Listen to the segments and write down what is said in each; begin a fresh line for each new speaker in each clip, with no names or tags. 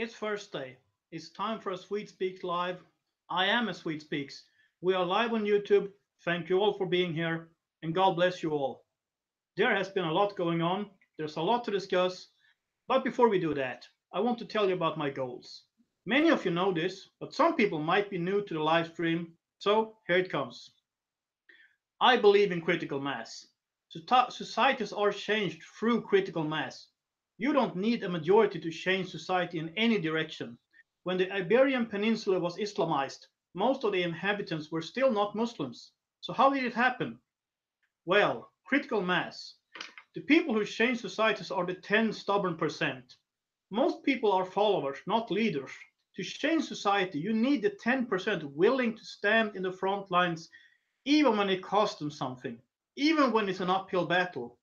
It's Thursday. It's time for a Swede Speaks Live. I am a Swede Speaks. We are live on YouTube. Thank you all for being here, and God bless you all. There has been a lot going on. There's a lot to discuss. But before we do that, I want to tell you about my goals. Many of you know this, but some people might be new to the live stream. So here it comes. I believe in critical mass. Societies are changed through critical mass. You don't need a majority to change society in any direction. When the Iberian Peninsula was Islamized, most of the inhabitants were still not Muslims. So how did it happen? Well, critical mass. The people who change societies are the 10 stubborn percent. Most people are followers, not leaders. To change society, you need the 10% willing to stand in the front lines even when it costs them something, even when it's an uphill battle.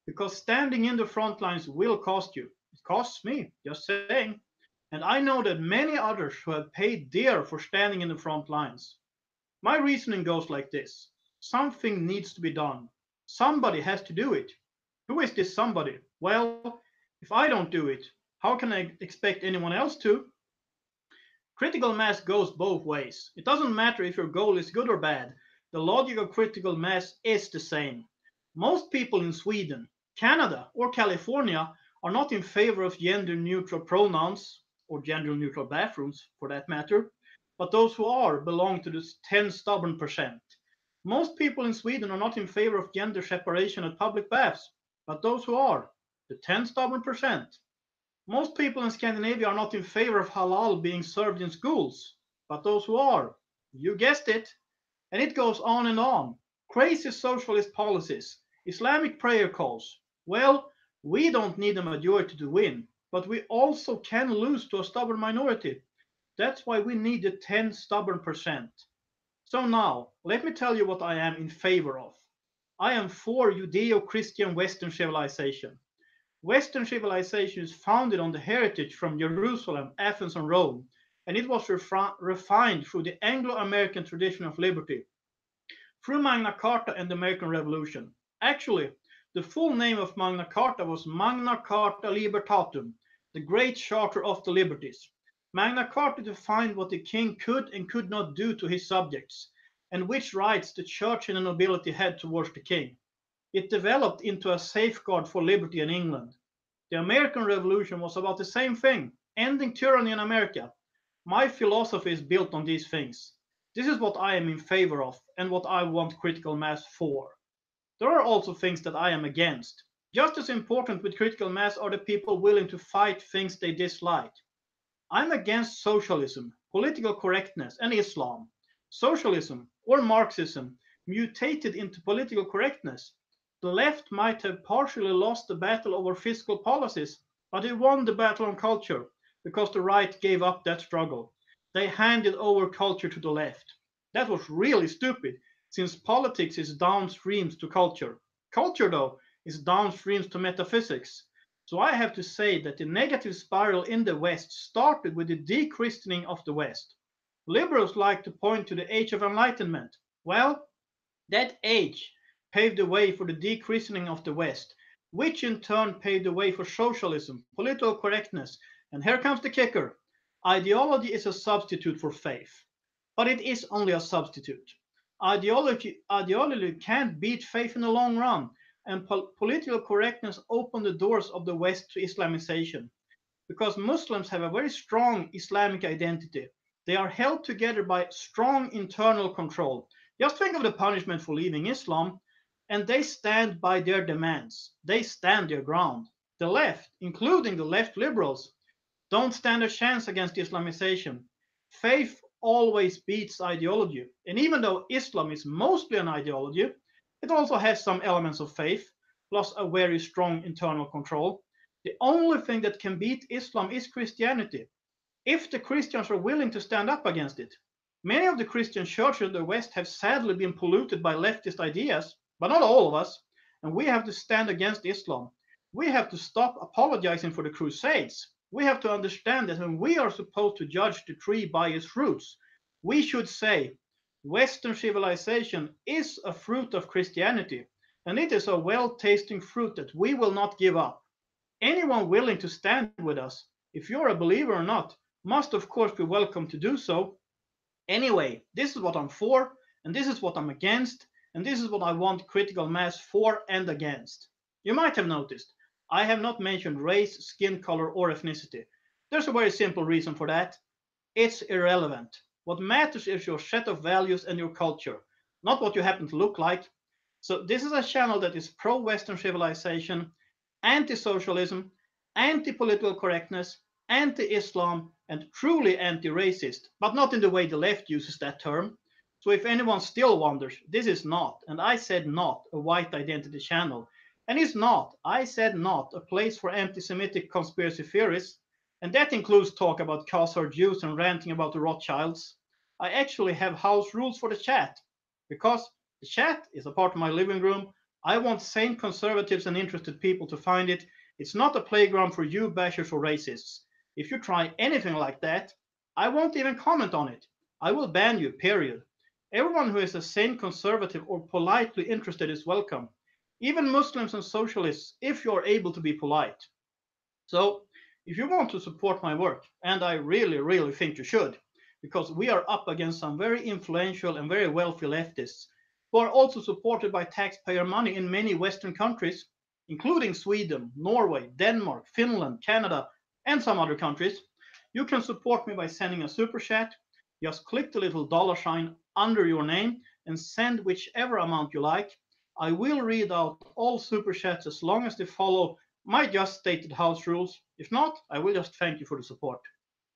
Because standing in the front lines will cost you. It costs me, just saying. And I know that many others who have paid dear for standing in the front lines. My reasoning goes like this: something needs to be done. Somebody has to do it. Who is this somebody? Well, if I don't do it, how can I expect anyone else to? Critical mass goes both ways. It doesn't matter if your goal is good or bad. The logic of critical mass is the same. Most people in Sweden, Canada, or California are not in favor of gender neutral pronouns, or gender neutral bathrooms for that matter, but those who are belong to the 10 stubborn percent. Most people in Sweden are not in favor of gender separation at public baths, but those who are, the 10 stubborn percent. Most people in Scandinavia are not in favor of halal being served in schools, but those who are, you guessed it, and it goes on and on. Crazy socialist policies, Islamic prayer calls. Well, we don't need a majority to win, but we also can lose to a stubborn minority. That's why we need the 10 stubborn percent. So now, let me tell you what I am in favor of. I am for Judeo-Christian Western civilization. Western civilization is founded on the heritage from Jerusalem, Athens, and Rome, and it was refined through the Anglo-American tradition of liberty, through Magna Carta and the American Revolution. Actually, the full name of Magna Carta was Magna Carta Libertatum, the Great Charter of the Liberties. Magna Carta defined what the king could and could not do to his subjects, and which rights the church and the nobility had towards the king. It developed into a safeguard for liberty in England. The American Revolution was about the same thing, ending tyranny in America. My philosophy is built on these things. This is what I am in favor of and what I want critical mass for. There are also things that I am against. Just as important with critical mass are the people willing to fight things they dislike. I'm against socialism, political correctness, and Islam. Socialism, or Marxism, mutated into political correctness. The left might have partially lost the battle over fiscal policies, but it won the battle on culture because the right gave up that struggle. They handed over culture to the left. That was really stupid, since politics is downstream to culture. Culture, though, is downstream to metaphysics. So I have to say that the negative spiral in the West started with the de-christening of the West. Liberals like to point to the Age of Enlightenment. Well, that age paved the way for the de-christening of the West, which in turn paved the way for socialism, political correctness, and here comes the kicker. Ideology is a substitute for faith, but it is only a substitute. Ideology can't beat faith in the long run, and political correctness opened the doors of the West to Islamization. Because Muslims have a very strong Islamic identity. They are held together by strong internal control. Just think of the punishment for leaving Islam, and they stand by their demands. They stand their ground. The left, including the left liberals, don't stand a chance against Islamization. Faith always beats ideology. And even though Islam is mostly an ideology, it also has some elements of faith, plus a very strong internal control. The only thing that can beat Islam is Christianity, if the Christians are willing to stand up against it. Many of the Christian churches in the West have sadly been polluted by leftist ideas, but not all of us, and we have to stand against Islam. We have to stop apologizing for the Crusades. We have to understand that when we are supposed to judge the tree by its fruits, we should say, Western civilization is a fruit of Christianity, and it is a well-tasting fruit that we will not give up. Anyone willing to stand with us if you're a believer or not, must of course be welcome to do so. Anyway, this is what I'm for, and this is what I'm against, and this is what I want critical mass for and against. You might have noticed, I have not mentioned race, skin color, or ethnicity. There's a very simple reason for that. It's irrelevant. What matters is your set of values and your culture, not what you happen to look like. So this is a channel that is pro-Western civilization, anti-socialism, anti-political correctness, anti-Islam, and truly anti-racist, but not in the way the left uses that term. So if anyone still wonders, this is not, and I said not, a white identity channel. And it's not, I said not, a place for anti-Semitic conspiracy theorists. And that includes talk about Khazar Jews and ranting about the Rothschilds. I actually have house rules for the chat, because the chat is a part of my living room. I want sane conservatives and interested people to find it. It's not a playground for you bashers or racists. If you try anything like that, I won't even comment on it. I will ban you, period. Everyone who is a sane conservative or politely interested is welcome. Even Muslims and socialists, if you're able to be polite. So, if you want to support my work, and I really think you should, because we are up against some very influential and very wealthy leftists who are also supported by taxpayer money in many Western countries, including Sweden, Norway, Denmark, Finland, Canada, and some other countries. You can support me by sending a super chat. Just click the little dollar sign under your name and send whichever amount you like. I will read out all super chats as long as they follow my just stated house rules. If not, I will just thank you for the support.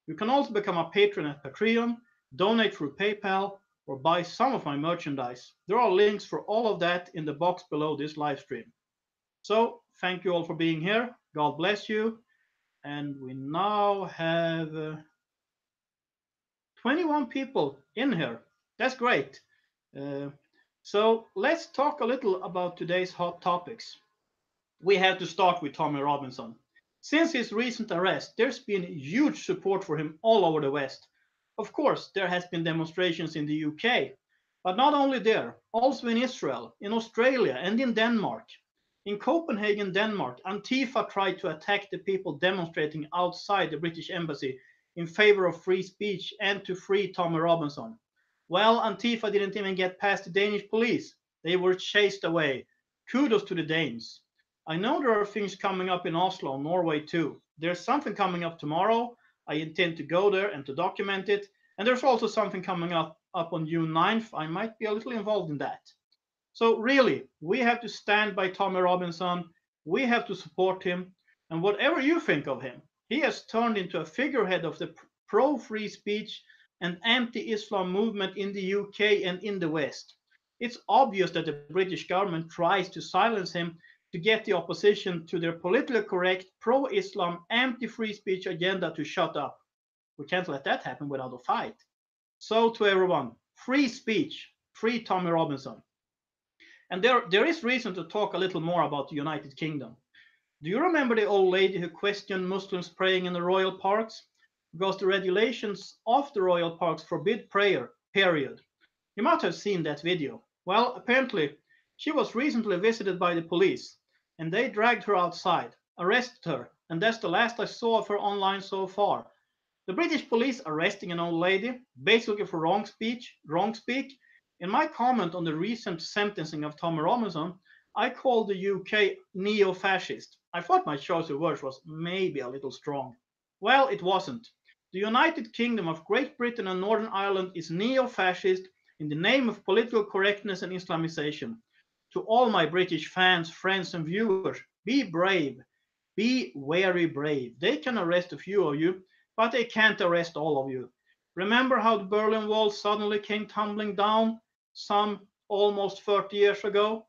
You can also become a patron at Patreon, donate through PayPal, or buy some of my merchandise. There are links for all of that in the box below this live stream. So, thank you all for being here. God bless you. And we now have 21 people in here. That's great. So let's talk a little about today's hot topics. We have to start with Tommy Robinson. Since his recent arrest, there's been huge support for him all over the West. Of course, there has been demonstrations in the UK, but not only there, also in Israel, in Australia, and in Denmark. In Copenhagen, Denmark, Antifa tried to attack the people demonstrating outside the British embassy in favor of free speech and to free Tommy Robinson. Well, Antifa didn't even get past the Danish police. They were chased away. Kudos to the Danes. I know there are things coming up in Oslo, Norway too. There's something coming up tomorrow. I intend to go there and to document it. And there's also something coming up on June 9th. I might be a little involved in that. So really, we have to stand by Tommy Robinson. We have to support him. And whatever you think of him, he has turned into a figurehead of the pro-free speech and anti-Islam movement in the UK and in the West. It's obvious that the British government tries to silence him to get the opposition to their politically correct pro-Islam anti-free speech agenda to shut up. We can't let that happen without a fight. So to everyone, free speech, free Tommy Robinson. And there is reason to talk a little more about the United Kingdom. Do you remember the old lady who questioned Muslims praying in the royal parks? Because the regulations of the royal parks forbid prayer, period. You might have seen that video. Well, apparently, she was recently visited by the police, and they dragged her outside, arrested her, and that's the last I saw of her online so far. The British police arresting an old lady, basically for wrong speak. In my comment on the recent sentencing of Tommy Robinson, I called the UK neo-fascist. I thought my choice of words was maybe a little strong. Well, it wasn't. The United Kingdom of Great Britain and Northern Ireland is neo-fascist in the name of political correctness and Islamization. To all my British fans, friends and viewers, be brave. Be very brave. They can arrest a few of you, but they can't arrest all of you. Remember how the Berlin Wall suddenly came tumbling down some almost 30 years ago?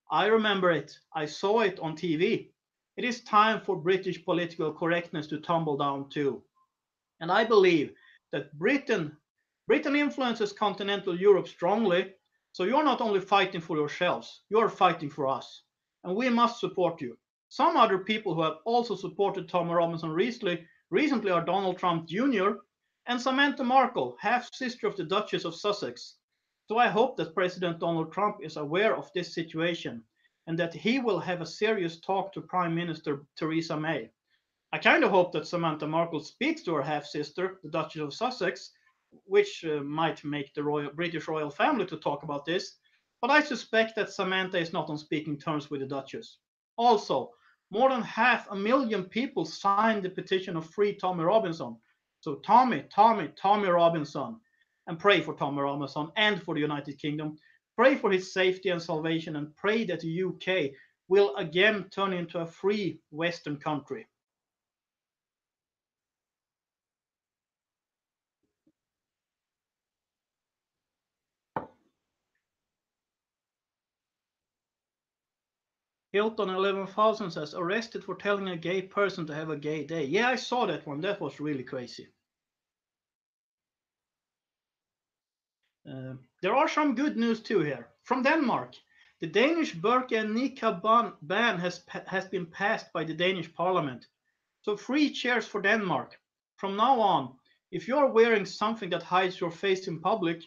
I remember it. I saw it on TV. It is time for British political correctness to tumble down too. And I believe that Britain influences continental Europe strongly, so you're not only fighting for yourselves, you're fighting for us. And we must support you. Some other people who have also supported Tommy Robinson recently are Donald Trump Jr. and Samantha Markle, half-sister of the Duchess of Sussex. So I hope that President Donald Trump is aware of this situation and that he will have a serious talk to Prime Minister Theresa May. I kind of hope that Samantha Markle speaks to her half-sister, the Duchess of Sussex, which might make the British royal family to talk about this, but I suspect that Samantha is not on speaking terms with the Duchess. Also, more than 500,000 people signed the petition of Free Tommy Robinson. So Tommy Robinson, and pray for Tommy Robinson and for the United Kingdom. Pray for his safety and salvation, and pray that the UK will again turn into a free Western country. Hilton 11,000 says, arrested for telling a gay person to have a gay day. Yeah, I saw that one. That was really crazy. There are some good news too here. From Denmark, the Danish burqa and niqab ban has been passed by the Danish parliament. So 3 cheers for Denmark. From now on, if you're wearing something that hides your face in public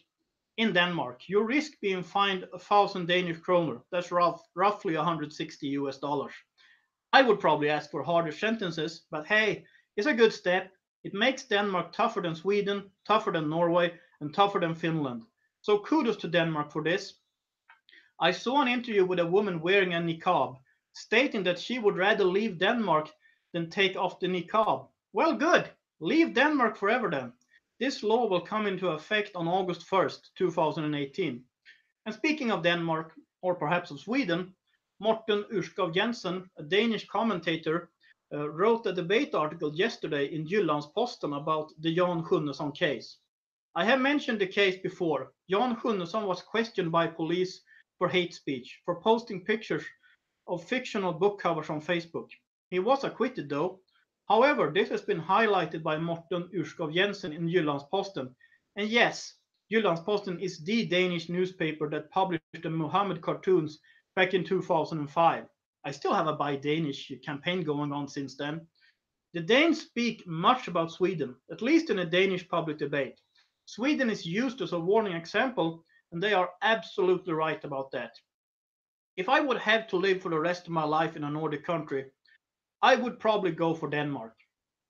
in Denmark, you risk being fined 1,000 Danish kroner. That's roughly 160 US dollars. I would probably ask for harder sentences, but hey, it's a good step. It makes Denmark tougher than Sweden, tougher than Norway, and tougher than Finland. So kudos to Denmark for this. I saw an interview with a woman wearing a niqab, stating that she would rather leave Denmark than take off the niqab. Well, good. Leave Denmark forever then. This law will come into effect on August 1st, 2018. And speaking of Denmark, or perhaps of Sweden, Morten Urskov Jensen, a Danish commentator, wrote a debate article yesterday in Jyllands-Posten about the Jan Gunnarsson case. I have mentioned the case before. Jan Gunnarsson was questioned by police for hate speech, for posting pictures of fictional book covers on Facebook. He was acquitted though. However, this has been highlighted by Morten Urskov Jensen in Jyllands-Posten. And yes, Jyllands-Posten is the Danish newspaper that published the Muhammad cartoons back in 2005. I still have a Buy Danish campaign going on since then. The Danes speak much about Sweden, at least in a Danish public debate. Sweden is used as a warning example, and they are absolutely right about that. If I would have to live for the rest of my life in a Nordic country, I would probably go for Denmark.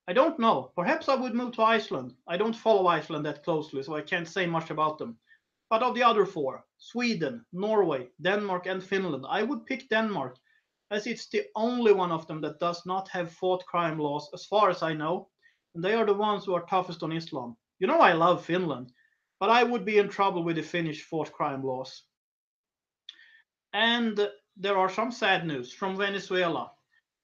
I don't know. Perhaps I would move to Iceland. I don't follow Iceland that closely, so I can't say much about them. But of the other 4, Sweden, Norway, Denmark, and Finland, I would pick Denmark, as it's the only one of them that does not have thought crime laws, as far as I know, and they are the ones who are toughest on Islam. You know I love Finland, but I would be in trouble with the Finnish thought crime laws. And there are some sad news from Venezuela.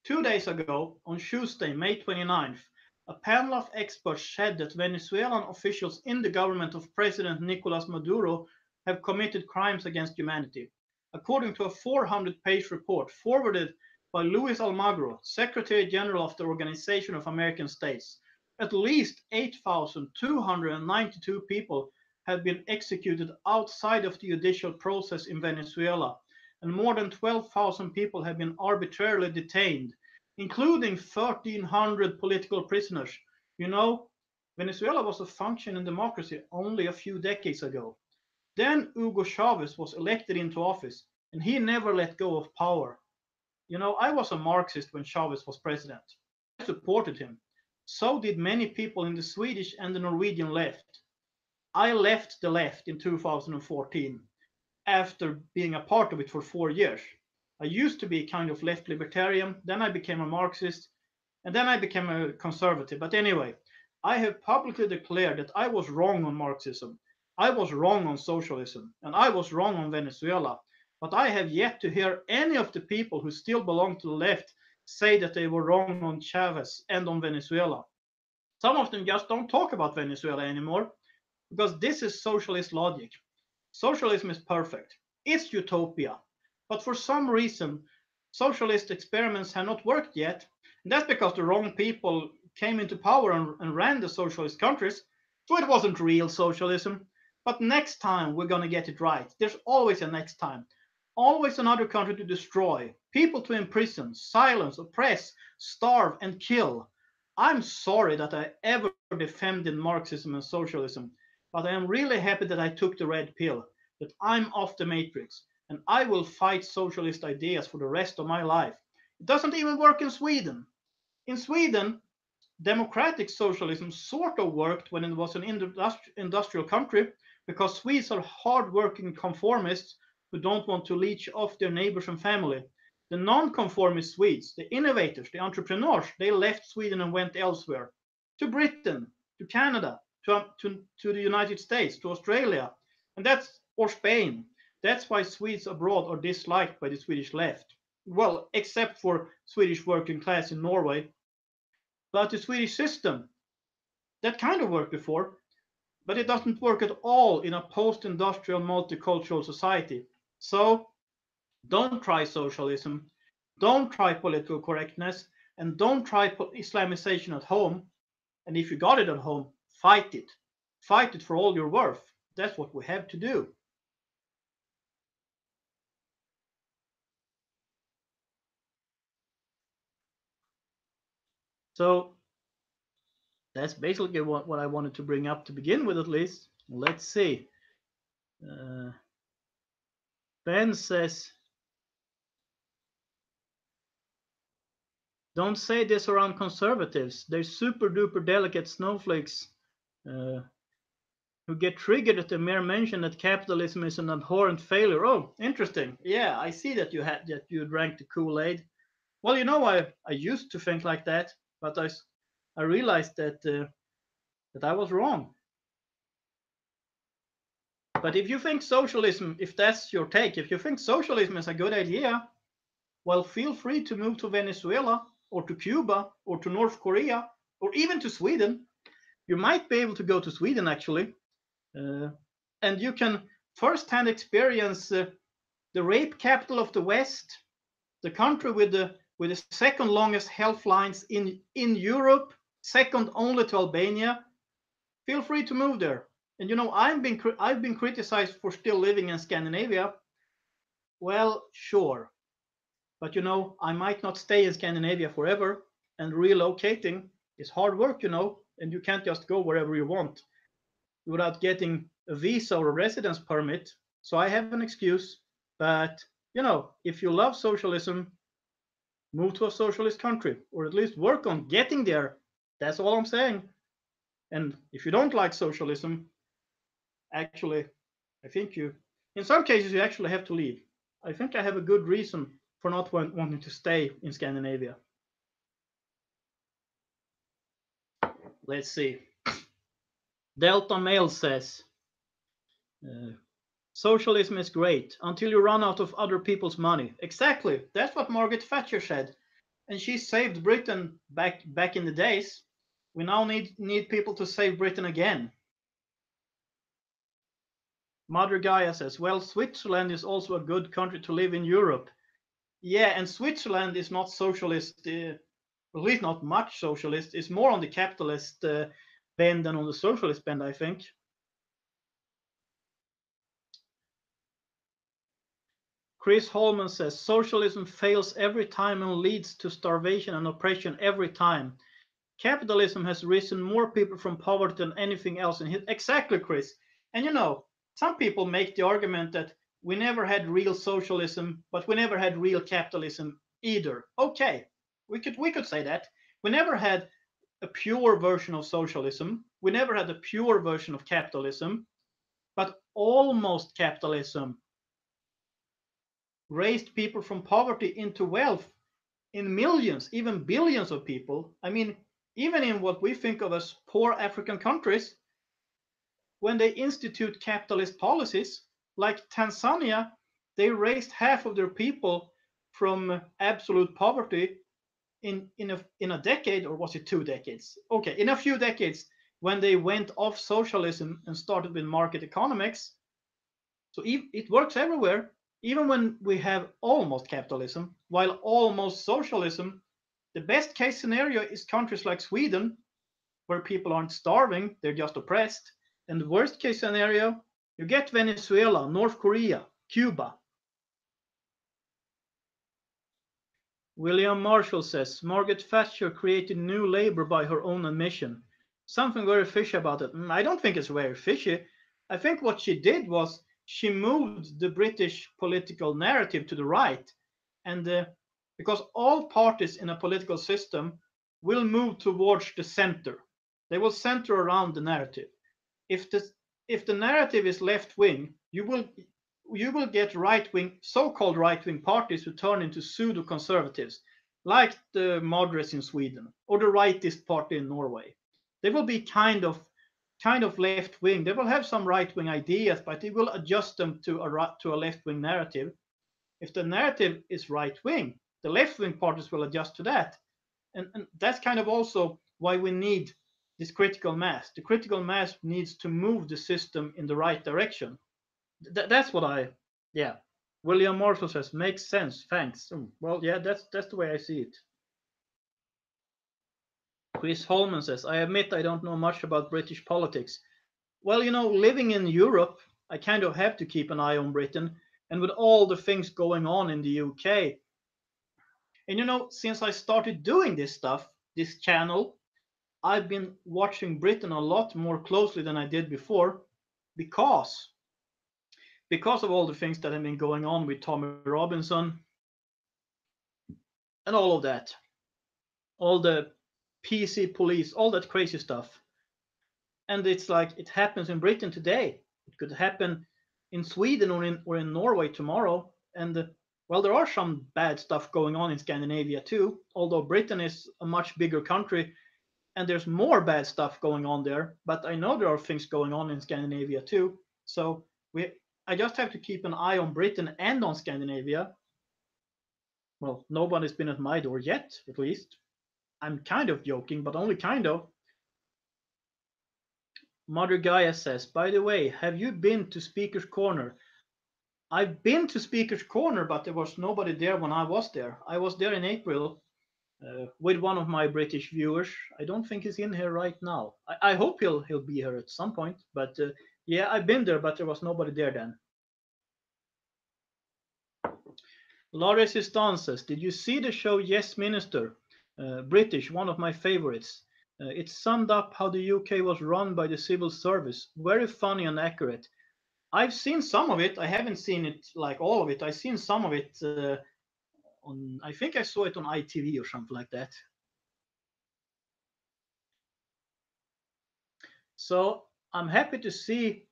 2 days ago, on Tuesday, May 29th, a panel of experts said that Venezuelan officials in the government of President Nicolas Maduro have committed crimes against humanity. According to a 400-page report forwarded by Luis Almagro, Secretary General of the Organization of American States, at least 8,292 people have been executed outside of the judicial process in Venezuela, and more than 12,000 people have been arbitrarily detained, including 1,300 political prisoners. You know, Venezuela was a functioning democracy only a few decades ago. Then Hugo Chavez was elected into office, and he never let go of power. You know, I was a Marxist when Chavez was president. I supported him. So did many people in the Swedish and the Norwegian left. I left the left in 2014 after being a part of it for 4 years. I used to be kind of left libertarian, then I became a Marxist, and then I became a conservative. But anyway, I have publicly declared that I was wrong on Marxism, I was wrong on socialism, and I was wrong on Venezuela. But I have yet to hear any of the people who still belong to the left say that they were wrong on Chavez and on Venezuela. Some of them just don't talk about Venezuela anymore because this is socialist logic. Socialism is perfect. It's utopia. But for some reason, socialist experiments have not worked yet. And that's because the wrong people came into power and ran the socialist countries. So it wasn't real socialism. But next time we're going to get it right. There's always a next time. Always another country to destroy, people to imprison, silence, oppress, starve, and kill. I'm sorry that I ever defended Marxism and socialism, but I am really happy that I took the red pill, that I'm off the matrix, and I will fight socialist ideas for the rest of my life. It doesn't even work in Sweden. In Sweden, democratic socialism sort of worked when it was an industrial country because Swedes are hard-working conformists who don't want to leech off their neighbors and family. The non-conformist Swedes, the innovators, the entrepreneurs, they left Sweden and went elsewhere. To Britain, to Canada, to the United States, to Australia, or Spain. That's why Swedes abroad are disliked by the Swedish left. Well, except for Swedish working class in Norway. But the Swedish system, that kind of worked before, but it doesn't work at all in a post-industrial multicultural society. So don't try socialism, don't try political correctness, and don't try Islamization at home. And if you got it at home, fight it. Fight it for all you're worth. That's what we have to do. So that's basically what I wanted to bring up to begin with, at least. Let's see. Ben says, don't say this around conservatives. They're super duper delicate snowflakes who get triggered at the mere mention that capitalism is an abhorrent failure. Oh, interesting. Yeah, I see that you drank the Kool-Aid. Well, you know, I used to think like that, but I realized that I was wrong. But if you think socialism, if that's your take, if you think socialism is a good idea, well, feel free to move to Venezuela or to Cuba or to North Korea or even to Sweden. You might be able to go to Sweden, actually. And you can firsthand experience the rape capital of the West, the country with the second longest health lines in Europe, second only to Albania. Feel free to move there. And you know, I've been criticized for still living in Scandinavia. Well, sure. But you know, I might not stay in Scandinavia forever, and relocating is hard work, you know, and you can't just go wherever you want without getting a visa or a residence permit. So I have an excuse. But you know, if you love socialism, move to a socialist country, or at least work on getting there. That's all I'm saying. And if you don't like socialism, actually, I think in some cases, you actually have to leave. I think I have a good reason for not wanting to stay in Scandinavia. Let's see. Delta Mail says, socialism is great until you run out of other people's money. Exactly. That's what Margaret Thatcher said. And she saved Britain back in the days. We now need people to save Britain again. Mother Gaia says, well, Switzerland is also a good country to live in Europe. Yeah, and Switzerland is not socialist, at least not much socialist. It's more on the capitalist bend than on the socialist bend, I think. Chris Holman says, socialism fails every time and leads to starvation and oppression every time. Capitalism has risen more people from poverty than anything else. Exactly, Chris. And you know, some people make the argument that we never had real socialism, but we never had real capitalism either. Okay, we could say that. We never had a pure version of socialism. We never had a pure version of capitalism, but almost capitalism raised people from poverty into wealth in millions, even billions of people. I mean, even in what we think of as poor African countries, when they institute capitalist policies, like Tanzania, they raised half of their people from absolute poverty in a decade, or was it 2 decades? Okay, in a few decades, when they went off socialism and started with market economics. So it works everywhere, even when we have almost capitalism, while almost socialism. The best case scenario is countries like Sweden, where people aren't starving, they're just oppressed. And the worst case scenario, you get Venezuela, North Korea, Cuba. William Marshall says, Margaret Thatcher created new labor by her own admission. Something very fishy about it. I don't think it's very fishy. I think what she did was she moved the British political narrative to the right. And because all parties in a political system will move towards the center. They will center around the narrative. If the narrative is left wing, you will get right wing, so-called right wing parties who turn into pseudo conservatives, like the moderates in Sweden or the rightist party in Norway. They will be kind of left wing. They will have some right wing ideas, but they will adjust them to a left wing narrative. If the narrative is right wing, the left wing parties will adjust to that. And that's kind of also why we need this critical mass. The critical mass needs to move the system in the right direction. That's what yeah. William Marshall says, makes sense, thanks. Well, yeah, that's the way I see it. Chris Holman says, I admit I don't know much about British politics. Well, living in Europe, I kind of have to keep an eye on Britain. And with all the things going on in the UK, and since I started doing this stuff, this channel, I've been watching Britain a lot more closely than I did before because of all the things that have been going on with Tommy Robinson and all of that. All the PC police, all that crazy stuff. And it's like it happens in Britain today. It could happen in Sweden or in Norway tomorrow. And well, there are some bad stuff going on in Scandinavia too, although Britain is a much bigger country and there's more bad stuff going on there. But I know there are things going on in Scandinavia too. So I just have to keep an eye on Britain and on Scandinavia. Well, nobody's been at my door yet, at least. I'm kind of joking, but only kind of. Mother Gaia says, by the way, have you been to Speaker's Corner? I've been to Speaker's Corner, but there was nobody there when I was there. I was there in April with one of my British viewers. I don't think he's in here right now. I hope he'll be here at some point. But yeah, I've been there, but there was nobody there then. La Resistance says, did you see the show Yes Minister? British, one of my favorites. It summed up how the UK was run by the civil service. Very funny and accurate. I've seen some of it. I haven't seen it like all of it. I've seen some of it I think I saw it on ITV or something like that. So I'm happy to see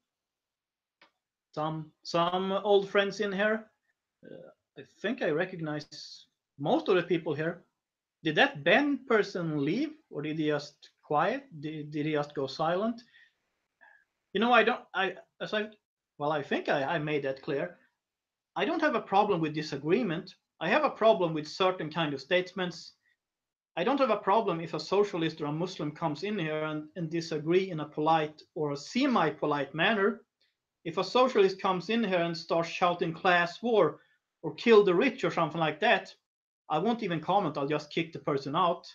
some old friends in here. I think I recognize most of the people here. Did that Ben person leave, or did he just quiet? Did he just go silent? I think I made that clear. I don't have a problem with disagreement. I have a problem with certain kind of statements. I don't have a problem if a socialist or a Muslim comes in here and disagree in a polite or a semi-polite manner. If a socialist comes in here and starts shouting class war or kill the rich or something like that, I won't even comment. I'll just kick the person out.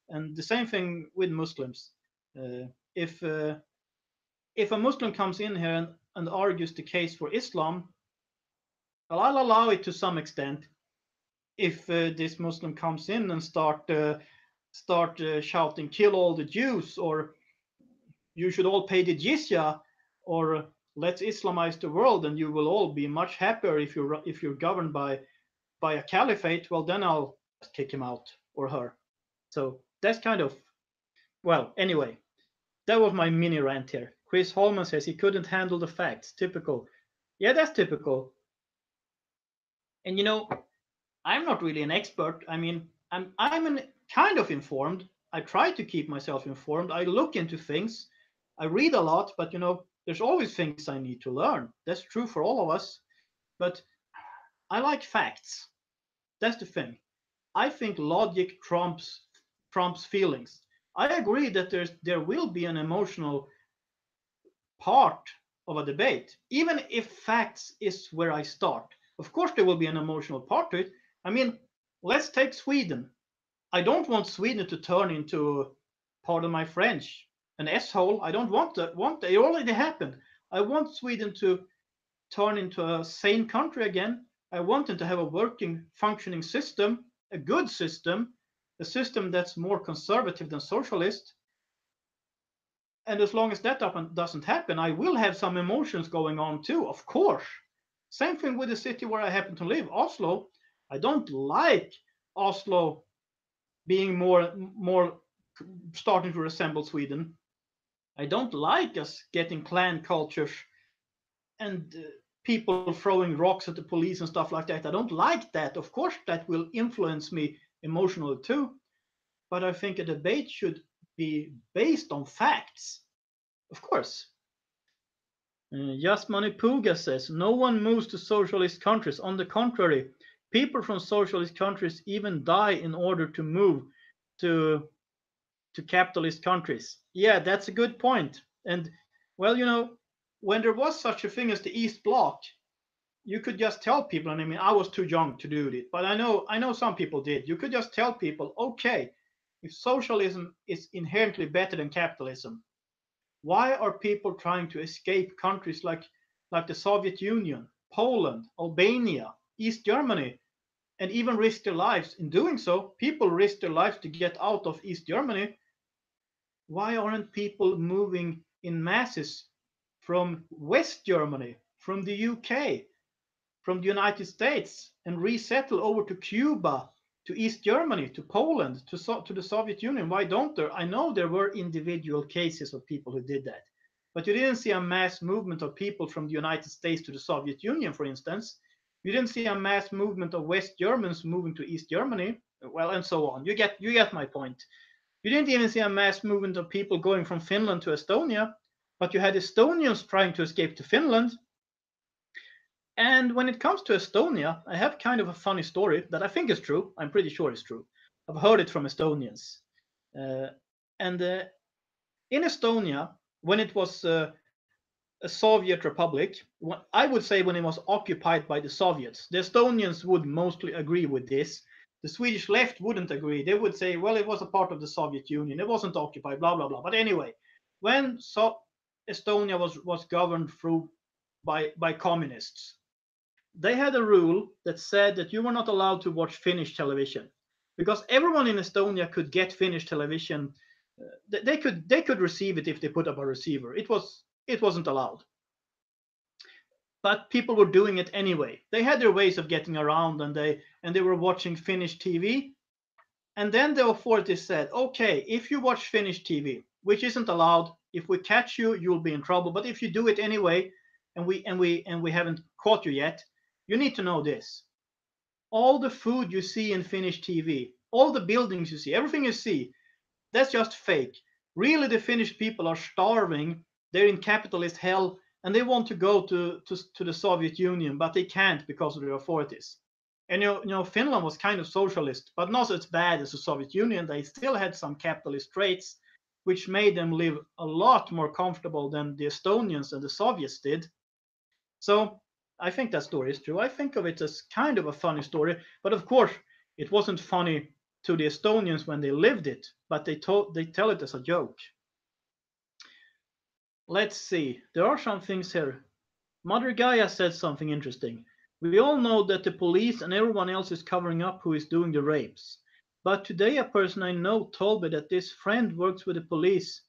And the same thing with Muslims. If a Muslim comes in here and argues the case for Islam, well, I'll allow it to some extent. If this Muslim comes in and start shouting "kill all the Jews" or "you should all pay the jizya" or "let's Islamize the world and you will all be much happier if you're governed by a caliphate," well, then I'll kick him out or her. So that's kind of, well, anyway, that was my mini rant here. Chris Holman says he couldn't handle the facts. Typical. Yeah, that's typical. And I'm not really an expert. I mean, I'm kind of informed. I try to keep myself informed. I look into things. I read a lot, but there's always things I need to learn. That's true for all of us. But I like facts. That's the thing. I think logic trumps feelings. I agree that there will be an emotional part of a debate, even if facts is where I start. Of course, there will be an emotional part to it. I mean, let's take Sweden. I don't want Sweden to turn into, pardon my French, an S-hole. I don't want that. It already happened. I want Sweden to turn into a sane country again. I want them to have a working, functioning system, a good system, a system that's more conservative than socialist. And as long as that doesn't happen, I will have some emotions going on too, of course. Same thing with the city where I happen to live, Oslo. I don't like Oslo being more starting to resemble Sweden. I don't like us getting clan cultures and people throwing rocks at the police and stuff like that. I don't like that. Of course, that will influence me emotionally too. But I think a debate should be based on facts. Of course. Just Money Puga says no one moves to socialist countries. On the contrary, people from socialist countries even die in order to move to capitalist countries. Yeah, that's a good point. And well, when there was such a thing as the East Bloc, you could just tell people, and I mean, I was too young to do it, but I know some people did. You could just tell people, okay, if socialism is inherently better than capitalism, why are people trying to escape countries like the Soviet Union, Poland, Albania, East Germany, and even risk their lives? In doing so, people risk their lives to get out of East Germany. Why aren't people moving in masses from West Germany, from the UK, from the United States, and resettle over to Cuba, to East Germany, to Poland, to the Soviet Union? Why don't there? I know there were individual cases of people who did that, but you didn't see a mass movement of people from the United States to the Soviet Union, for instance. You didn't see a mass movement of West Germans moving to East Germany, well, and so on. You get my point. You didn't even see a mass movement of people going from Finland to Estonia, but you had Estonians trying to escape to Finland. And when it comes to Estonia, I have kind of a funny story that I think is true. I'm pretty sure it's true. I've heard it from Estonians. Uh, and in Estonia, when it was a Soviet republic, I would say when it was occupied by the Soviets, the Estonians would mostly agree with this. The Swedish left wouldn't agree. They would say, well, it was a part of the Soviet Union. It wasn't occupied, blah, blah, blah. But anyway, when Estonia was governed through by communists, they had a rule that said that you were not allowed to watch Finnish television because everyone in Estonia could get Finnish television. They could receive it if they put up a receiver. It wasn't allowed, but people were doing it anyway. They had their ways of getting around, and they were watching Finnish TV. And then the authorities said, okay, if you watch Finnish TV, which isn't allowed, if we catch you, you'll be in trouble. But if you do it anyway, and we haven't caught you yet, you need to know this: all the food you see in Finnish TV, all the buildings you see, everything you see, that's just fake. Really, the Finnish people are starving. They're in capitalist hell, and they want to go to the Soviet Union, but they can't because of the authorities. And Finland was kind of socialist, but not as bad as the Soviet Union. They still had some capitalist traits, which made them live a lot more comfortable than the Estonians and the Soviets did. So I think that story is true. I think of it as kind of a funny story, but of course, it wasn't funny to the Estonians when they lived it, but they tell it as a joke. Let's see. There are some things here. Mother Gaia said something interesting. We all know that the police and everyone else is covering up who is doing the rapes. But today a person I know told me that this friend works with the police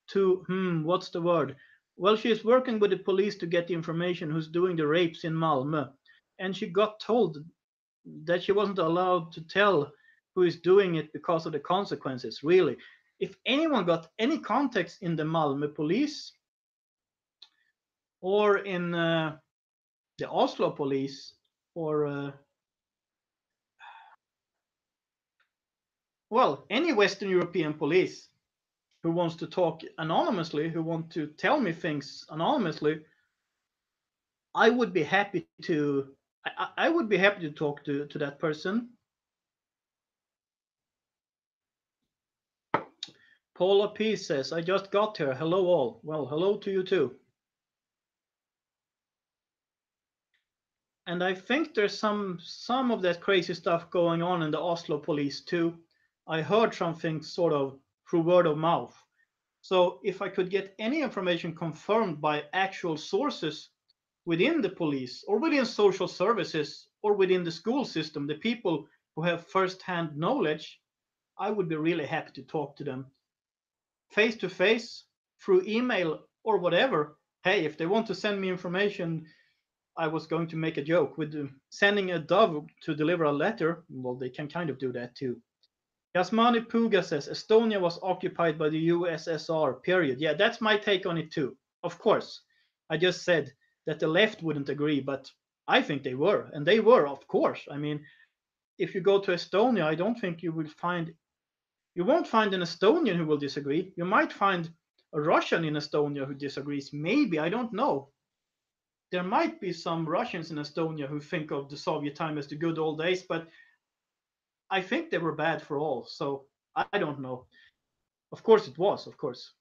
to, what's the word? Well, she is working with the police to get the information who's doing the rapes in Malmö. And she got told that she wasn't allowed to tell who is doing it because of the consequences, really. If anyone got any context in the Malmö police or in the Oslo police or well, any Western European police who wants to talk anonymously, who want to tell me things anonymously, I would be happy to. I would be happy to talk to that person. Paula P says, "I just got here. Hello all." Well, hello to you too. And I think there's some of that crazy stuff going on in the Oslo police too. I heard something sort of through word of mouth. So if I could get any information confirmed by actual sources within the police or within social services or within the school system, the people who have first-hand knowledge, I would be really happy to talk to them face to face, through email or whatever. Hey, if they want to send me information, I was going to make a joke with sending a dove to deliver a letter. Well, they can kind of do that too. Yasmani Puga says Estonia was occupied by the USSR, period. Yeah, that's my take on it too. Of course. I just said that the left wouldn't agree, but I think they were. And they were, of course. I mean, if you go to Estonia, I don't think you won't find an Estonian who will disagree. You might find a Russian in Estonia who disagrees. Maybe, I don't know. There might be some Russians in Estonia who think of the Soviet time as the good old days, but I think they were bad for all. So I don't know. Of course it was, of course.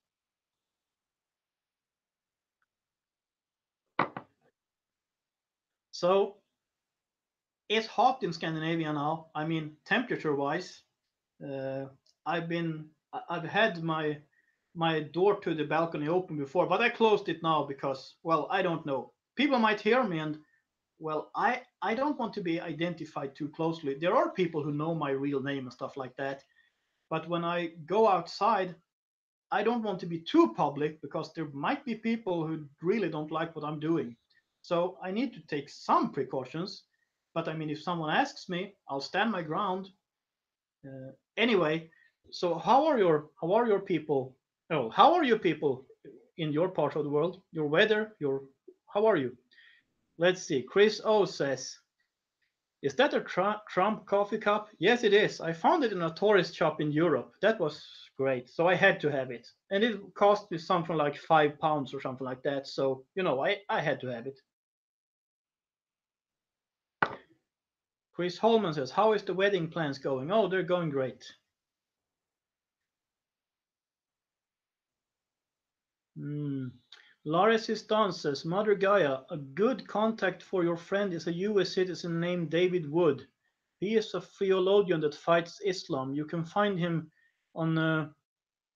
So it's hot in Scandinavia now. I mean, temperature-wise, uh, I've had my door to the balcony open before, but I closed it now because, well, I don't know. People might hear me, and well, I don't want to be identified too closely. There are people who know my real name and stuff like that, but when I go outside, I don't want to be too public because there might be people who really don't like what I'm doing. So I need to take some precautions. But I mean, if someone asks me, I'll stand my ground. Anyway, so how are your people? Oh, how are you people in your part of the world? Your weather, your how are you? Let's see. Chris O says, "Is that a Trump coffee cup?" Yes, it is. I found it in a tourist shop in Europe. That was great. So I had to have it. And it cost me something like £5 or something like that. So, I had to have it. Chris Holman says, "How is the wedding plans going?" Oh, they're going great. Mm. Laura Sistan says, "Mother Gaia, a good contact for your friend is a US citizen named David Wood. He is a theologian that fights Islam. You can find him on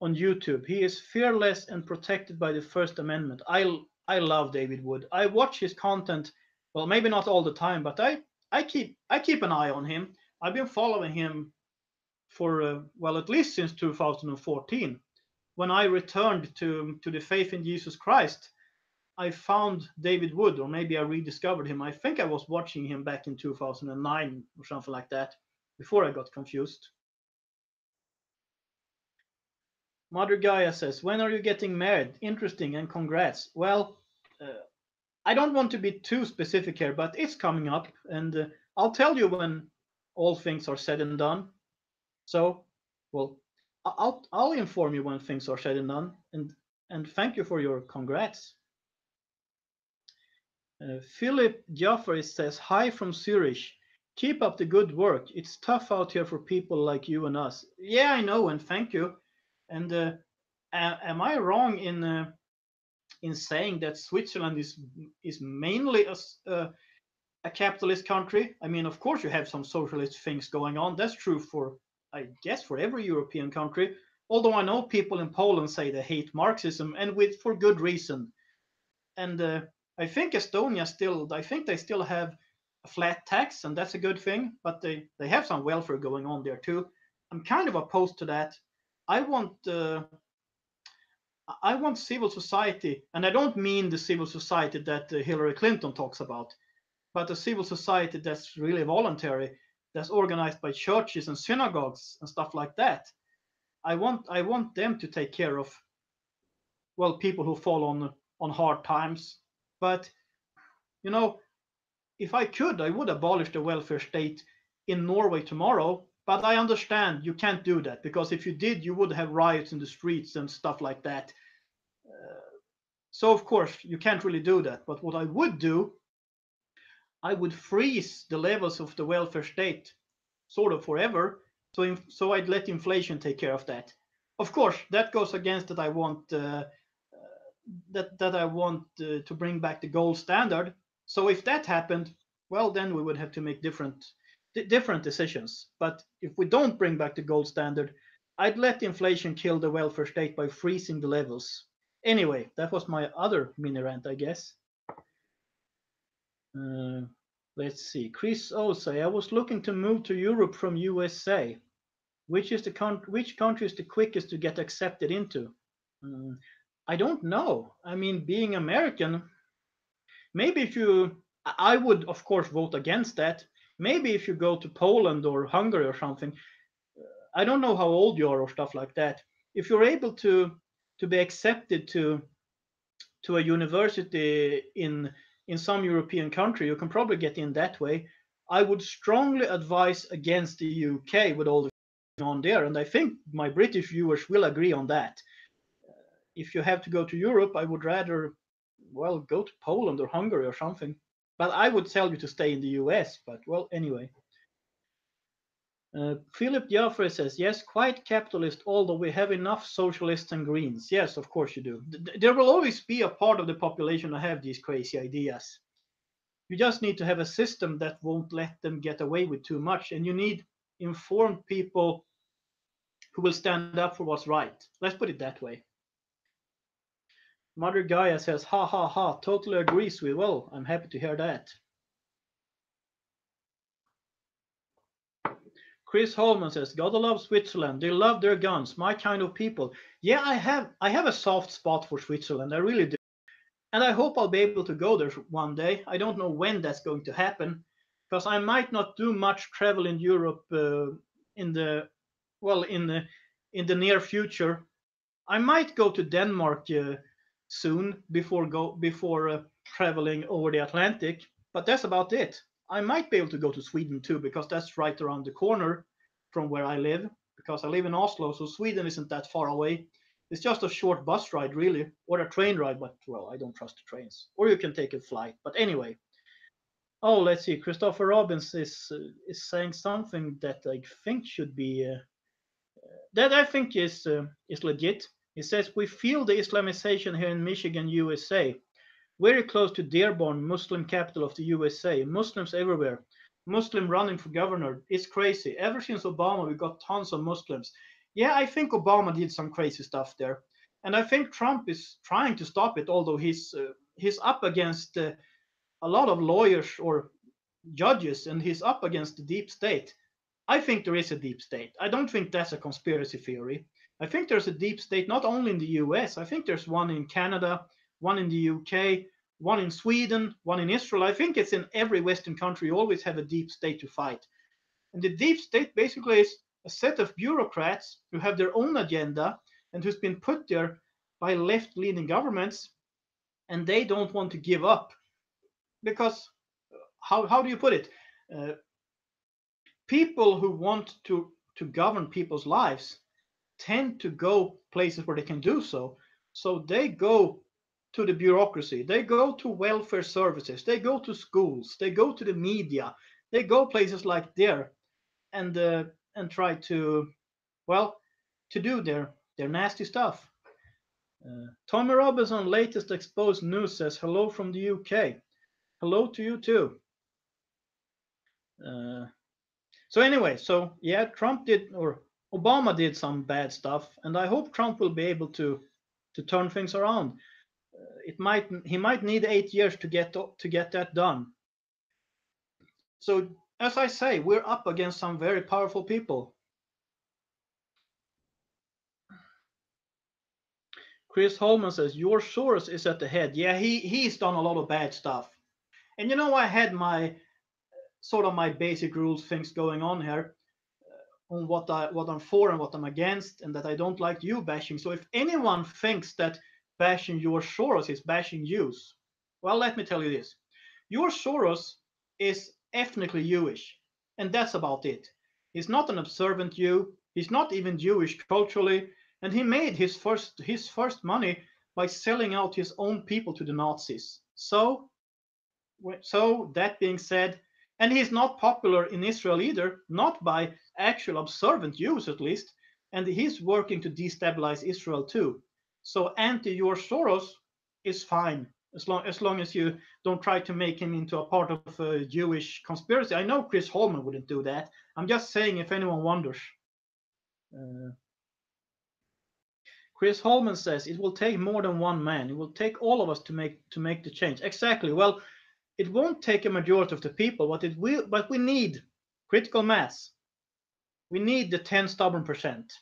YouTube. He is fearless and protected by the First Amendment." I love David Wood. I watch his content. Well, maybe not all the time, but I keep an eye on him. I've been following him for well, at least since 2014. When I returned to the faith in Jesus Christ, I found David Wood, or maybe I rediscovered him. I think I was watching him back in 2009 or something like that, before I got confused. Mother Gaia says, "When are you getting married? Interesting and congrats." Well, uh, I don't want to be too specific here, but it's coming up, and I'll tell you when all things are said and done. So, well, I'll inform you when things are said and done, and thank you for your congrats. Philip Jaffrey says, "Hi from Zurich. Keep up the good work. It's tough out here for people like you and us." Yeah, I know, and thank you. And am I wrong in saying that Switzerland is mainly a capitalist country? I mean, of course, you have some socialist things going on. That's true for, I guess, for every European country. Although I know people in Poland say they hate Marxism, and with for good reason. And I think Estonia still, I think they still have a flat tax, and that's a good thing. But they have some welfare going on there too. I'm kind of opposed to that. I want I want civil society, and I don't mean the civil society that Hillary Clinton talks about, but a civil society that's really voluntary, that's organized by churches and synagogues and stuff like that. I want them to take care of, well, people who fall on hard times. But you know, if I could, I would abolish the welfare state in Norway tomorrow. But I understand you can't do that, because if you did, you would have riots in the streets and stuff like that. So of course you can't really do that. But what I would do, I would freeze the levels of the welfare state sort of forever. So I'd let inflation take care of that. Of course, that goes against that I want that I want to bring back the gold standard. So if that happened, well, then we would have to make different decisions. But if we don't bring back the gold standard, I'd let inflation kill the welfare state by freezing the levels. Anyway, that was my other mini rant, I guess. Uh, let's see. Chris O say, "I was looking to move to Europe from USA. Which country is the quickest to get accepted into?" Mm, I don't know. I mean, being American, maybe if you, I would of course vote against that. Maybe if you go to Poland or Hungary or something, I don't know how old you are or stuff like that. If you're able to be accepted to a university in some European country, you can probably get in that way. I would strongly advise against the UK with all the on there, and I think my British viewers will agree on that. If you have to go to Europe, I would rather, well, go to Poland or Hungary or something. But I would tell you to stay in the US. But well, anyway. Philip Jaffrey says, yes, quite capitalist, although we have enough socialists and greens. Yes, of course you do. There will always be a part of the population that have these crazy ideas. You just need to have a system that won't let them get away with too much. And you need informed people who will stand up for what's right. Let's put it that way. Mother Gaia says, ha ha ha, totally agrees with. Well, I'm happy to hear that. Chris Holman says, gotta love Switzerland. They love their guns. My kind of people. Yeah, I have a soft spot for Switzerland. I really do. And I hope I'll be able to go there one day. I don't know when that's going to happen, because I might not do much travel in Europe in the in the near future. I might go to Denmark soon before traveling over the Atlantic, but that's about it. I might be able to go to Sweden too, because that's right around the corner from where I live, because I live in Oslo, so Sweden isn't that far away. It's just a short bus ride, really, or a train ride, but well, I don't trust the trains. Or you can take a flight. But anyway. Oh, let's see. Christopher Robbins is saying something that I think should be that I think is legit. He says we feel the Islamization here in Michigan, USA. Very close to Dearborn, Muslim capital of the USA. Muslims everywhere. Muslim running for governor. It's crazy. Ever since Obama, we got tons of Muslims. Yeah, I think Obama did some crazy stuff there, and I think Trump is trying to stop it. Although he's up against a lot of lawyers or judges, and he's up against the deep state. I think there is a deep state. I don't think that's a conspiracy theory. I think there's a deep state not only in the US. I think there's one in Canada, one in the UK, one in Sweden, one in Israel. I think it's in every Western country. You always have a deep state to fight. And the deep state basically is a set of bureaucrats who have their own agenda and who's been put there by left-leaning governments, and they don't want to give up. Because how do you put it? People who want to govern people's lives tend to go places where they can do so. So they go to the bureaucracy, they go to welfare services, they go to schools, they go to the media, they go places like there, and try to, well, to do their nasty stuff. Tommy Robinson, latest exposed news, says hello from the UK. Hello to you too. So anyway, so yeah, Trump did, or Obama did some bad stuff, and I hope Trump will be able to turn things around. He might need 8 years to get that done. So as I say, we're up against some very powerful people. Chris Holman says George Soros is at the head. Yeah, he's done a lot of bad stuff, and you know I had my sort of my basic rules things going on here on what I'm for and what I'm against, and that I don't like you bashing. So if anyone thinks that bashing George Soros is bashing Jews, well, let me tell you this: George Soros is ethnically Jewish, and that's about it. He's not an observant Jew. He's not even Jewish culturally, and he made his first money by selling out his own people to the Nazis. So that being said, and he's not popular in Israel either, not by actual observant Jews at least, and he's working to destabilize Israel too. So anti-George Soros is fine, as long as you don't try to make him into a part of a Jewish conspiracy. I know Chris Holman wouldn't do that. I'm just saying if anyone wonders. Chris Holman says it will take more than one man. It will take all of us to make the change. Exactly. Well, it won't take a majority of the people, but we need critical mass. We need the 10 stubborn percent.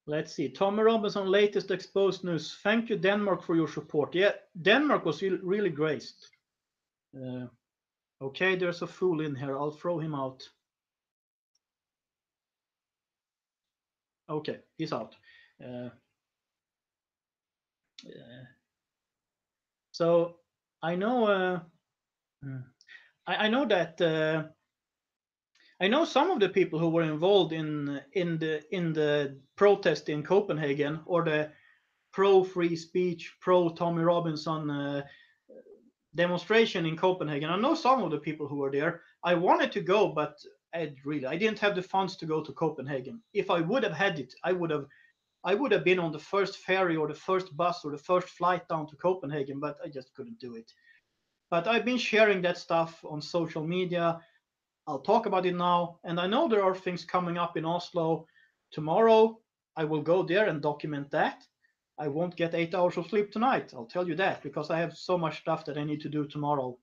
Let's see. Tommy Robinson, latest exposed news. Thank you, Denmark, for your support. Yeah, Denmark was really graced. Okay, there's a fool in here. I'll throw him out. Okay, he's out. Uh, uh, so I know. Hmm. I know that. I know some of the people who were involved in the protest in Copenhagen, or the pro free speech, pro Tommy Robinson demonstration in Copenhagen. I know some of the people who were there. I wanted to go, but I didn't have the funds to go to Copenhagen. If I would have had it, I would have been on the first ferry or the first bus or the first flight down to Copenhagen, but I just couldn't do it. But I've been sharing that stuff on social media. I'll talk about it now. And I know there are things coming up in Oslo tomorrow. I will go there and document that. I won't get 8 hours of sleep tonight. I'll tell you that, because I have so much stuff that I need to do tomorrow.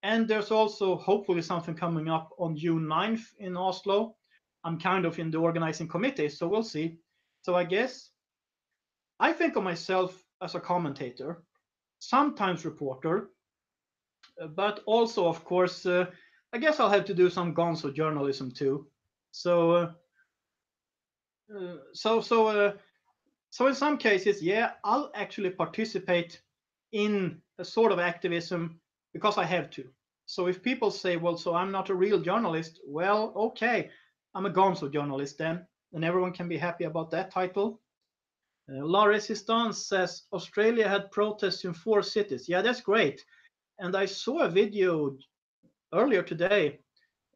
And there's also hopefully something coming up on June 9th in Oslo. I'm kind of in the organizing committee, so we'll see. So I guess I think of myself as a commentator, sometimes reporter, but also, of course, I guess I'll have to do some gonzo journalism too. So, uh, so, so, uh, so in some cases, yeah, I'll actually participate in a sort of activism because I have to. So if people say, well, so I'm not a real journalist, well, okay, I'm a gonzo journalist then, and everyone can be happy about that title. La Resistance says Australia had protests in 4 cities. Yeah, that's great. And I saw a video earlier today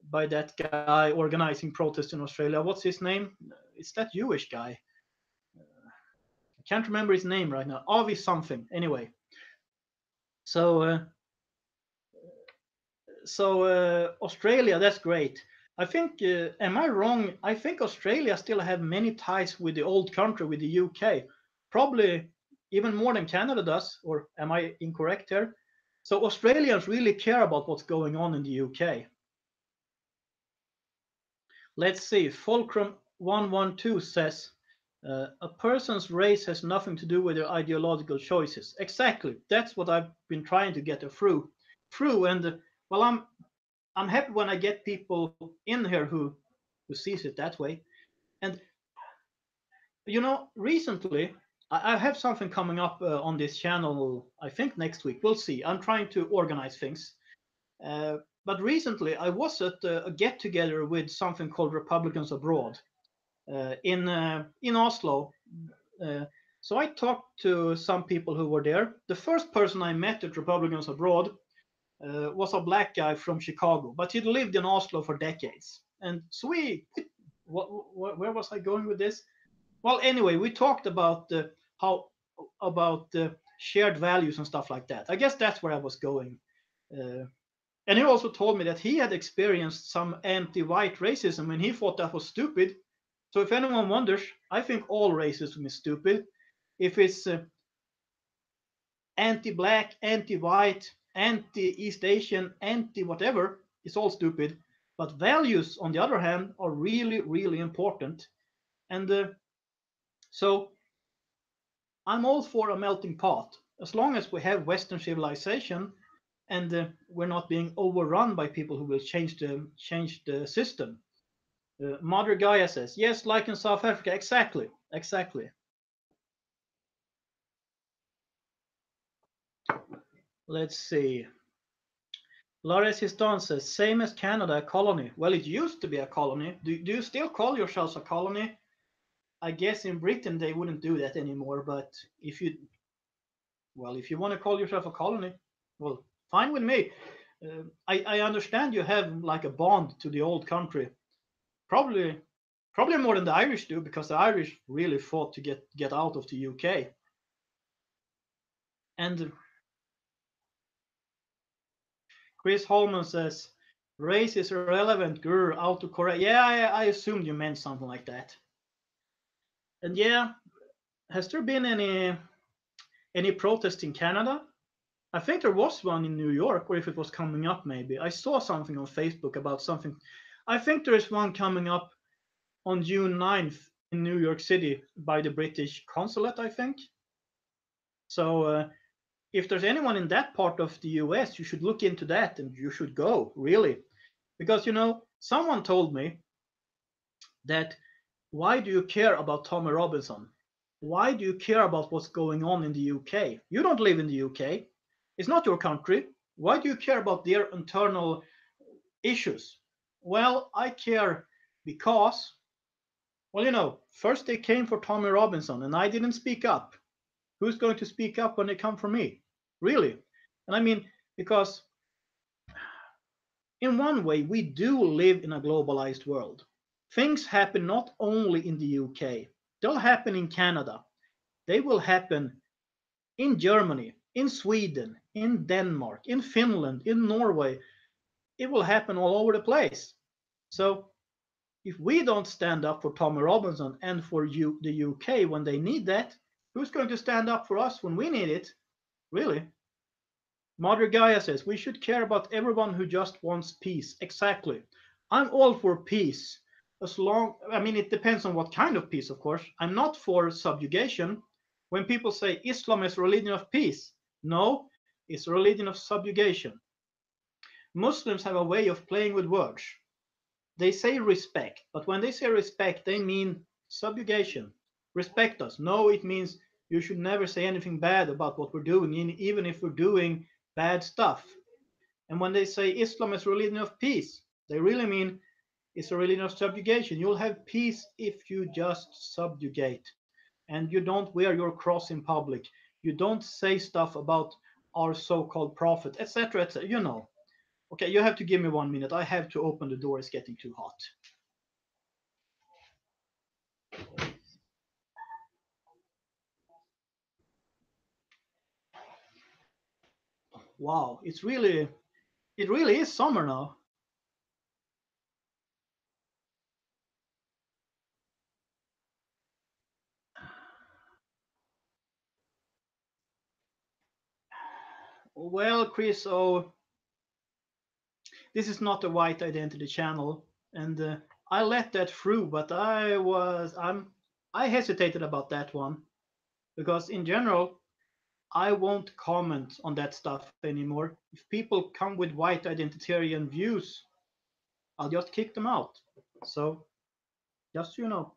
by that guy organizing protests in Australia. What's his name? It's that Jewish guy. I can't remember his name right now. Avi something. Anyway, so Australia, that's great. I think, am I wrong? I think Australia still have many ties with the old country, with the UK, probably even more than Canada does. Or am I incorrect here? So Australians really care about what's going on in the UK. Let's see. Fulcrum 112 says a person's race has nothing to do with their ideological choices. Exactly. That's what I've been trying to get through. And well, I'm happy when I get people in here who sees it that way. And recently I have something coming up on this channel. I think next week. We'll see. I'm trying to organize things. Uh, but recently I was at a get together with something called Republicans Abroad in Oslo. Uh, so I talked to some people who were there. The first person I met at Republicans Abroad was a black guy from Chicago, but he'd lived in Oslo for decades. And so where was I going with this? Well, anyway, we talked about how about shared values and stuff like that. I guess that's where I was going. Uh, and he also told me that he had experienced some anti-white racism and he thought that was stupid. So if anyone wonders, I think all racism is stupid. If it's anti-black, anti-white, anti-East Asian, anti-whatever, it's all stupid. But values, on the other hand, are really, really important. And so I'm all for a melting pot, as long as we have Western civilization and we're not being overrun by people who will change the system. Mother Gaia says, yes, like in South Africa. Exactly. Exactly. Let's see. La Resistance says, same as Canada, a colony. Well, it used to be a colony. Do you still call yourselves a colony? I guess in Britain they wouldn't do that anymore. But if you want to call yourself a colony, well, fine with me. I understand you have like a bond to the old country. Probably more than the Irish do, because the Irish really fought to get out of the UK. And Chris Holman says, race is irrelevant, grr, autocorrect. Yeah, I assumed you meant something like that. And yeah, has there been any protest in Canada? I think there was one in New York, or if it was coming up, maybe. I saw something on Facebook about something. I think there is one coming up on June 9th in New York City by the British consulate, I think. So if there's anyone in that part of the US, you should look into that and you should go, really. Because, someone told me that Why do you care about Tommy Robinson? Why do you care about what's going on in the UK? You don't live in the UK. It's not your country. Why do you care about their internal issues? Well, I care because, well, first they came for Tommy Robinson and I didn't speak up. Who's going to speak up when they come for me? Really? And I mean, because in one way, we do live in a globalized world. Things happen not only in the UK, they'll happen in Canada, they will happen in Germany, in Sweden, in Denmark, in Finland, in Norway. It will happen all over the place. So if we don't stand up for Tommy Robinson and for the UK when they need that, who's going to stand up for us when we need it? Really? Mother Gaia says we should care about everyone who just wants peace. Exactly. I'm all for peace. I mean, it depends on what kind of peace, of course. I'm not for subjugation. When people say Islam is a religion of peace, no, it's a religion of subjugation. Muslims have a way of playing with words. They say respect, but when they say respect, they mean subjugation. Respect us. No, it means you should never say anything bad about what we're doing, even if we're doing bad stuff. And when they say Islam is a religion of peace, they really mean it's a religion of subjugation. You'll have peace if you just subjugate and you don't wear your cross in public. You don't say stuff about our so-called prophet, etc., etc. Okay, you have to give me 1 minute. I have to open the door. It's getting too hot. Wow, it really is summer now. Well, Chris, so this is not a white identity channel, and I let that through, but I hesitated about that one because in general I won't comment on that stuff anymore. If people come with white identitarian views, I'll just kick them out. So just so you know.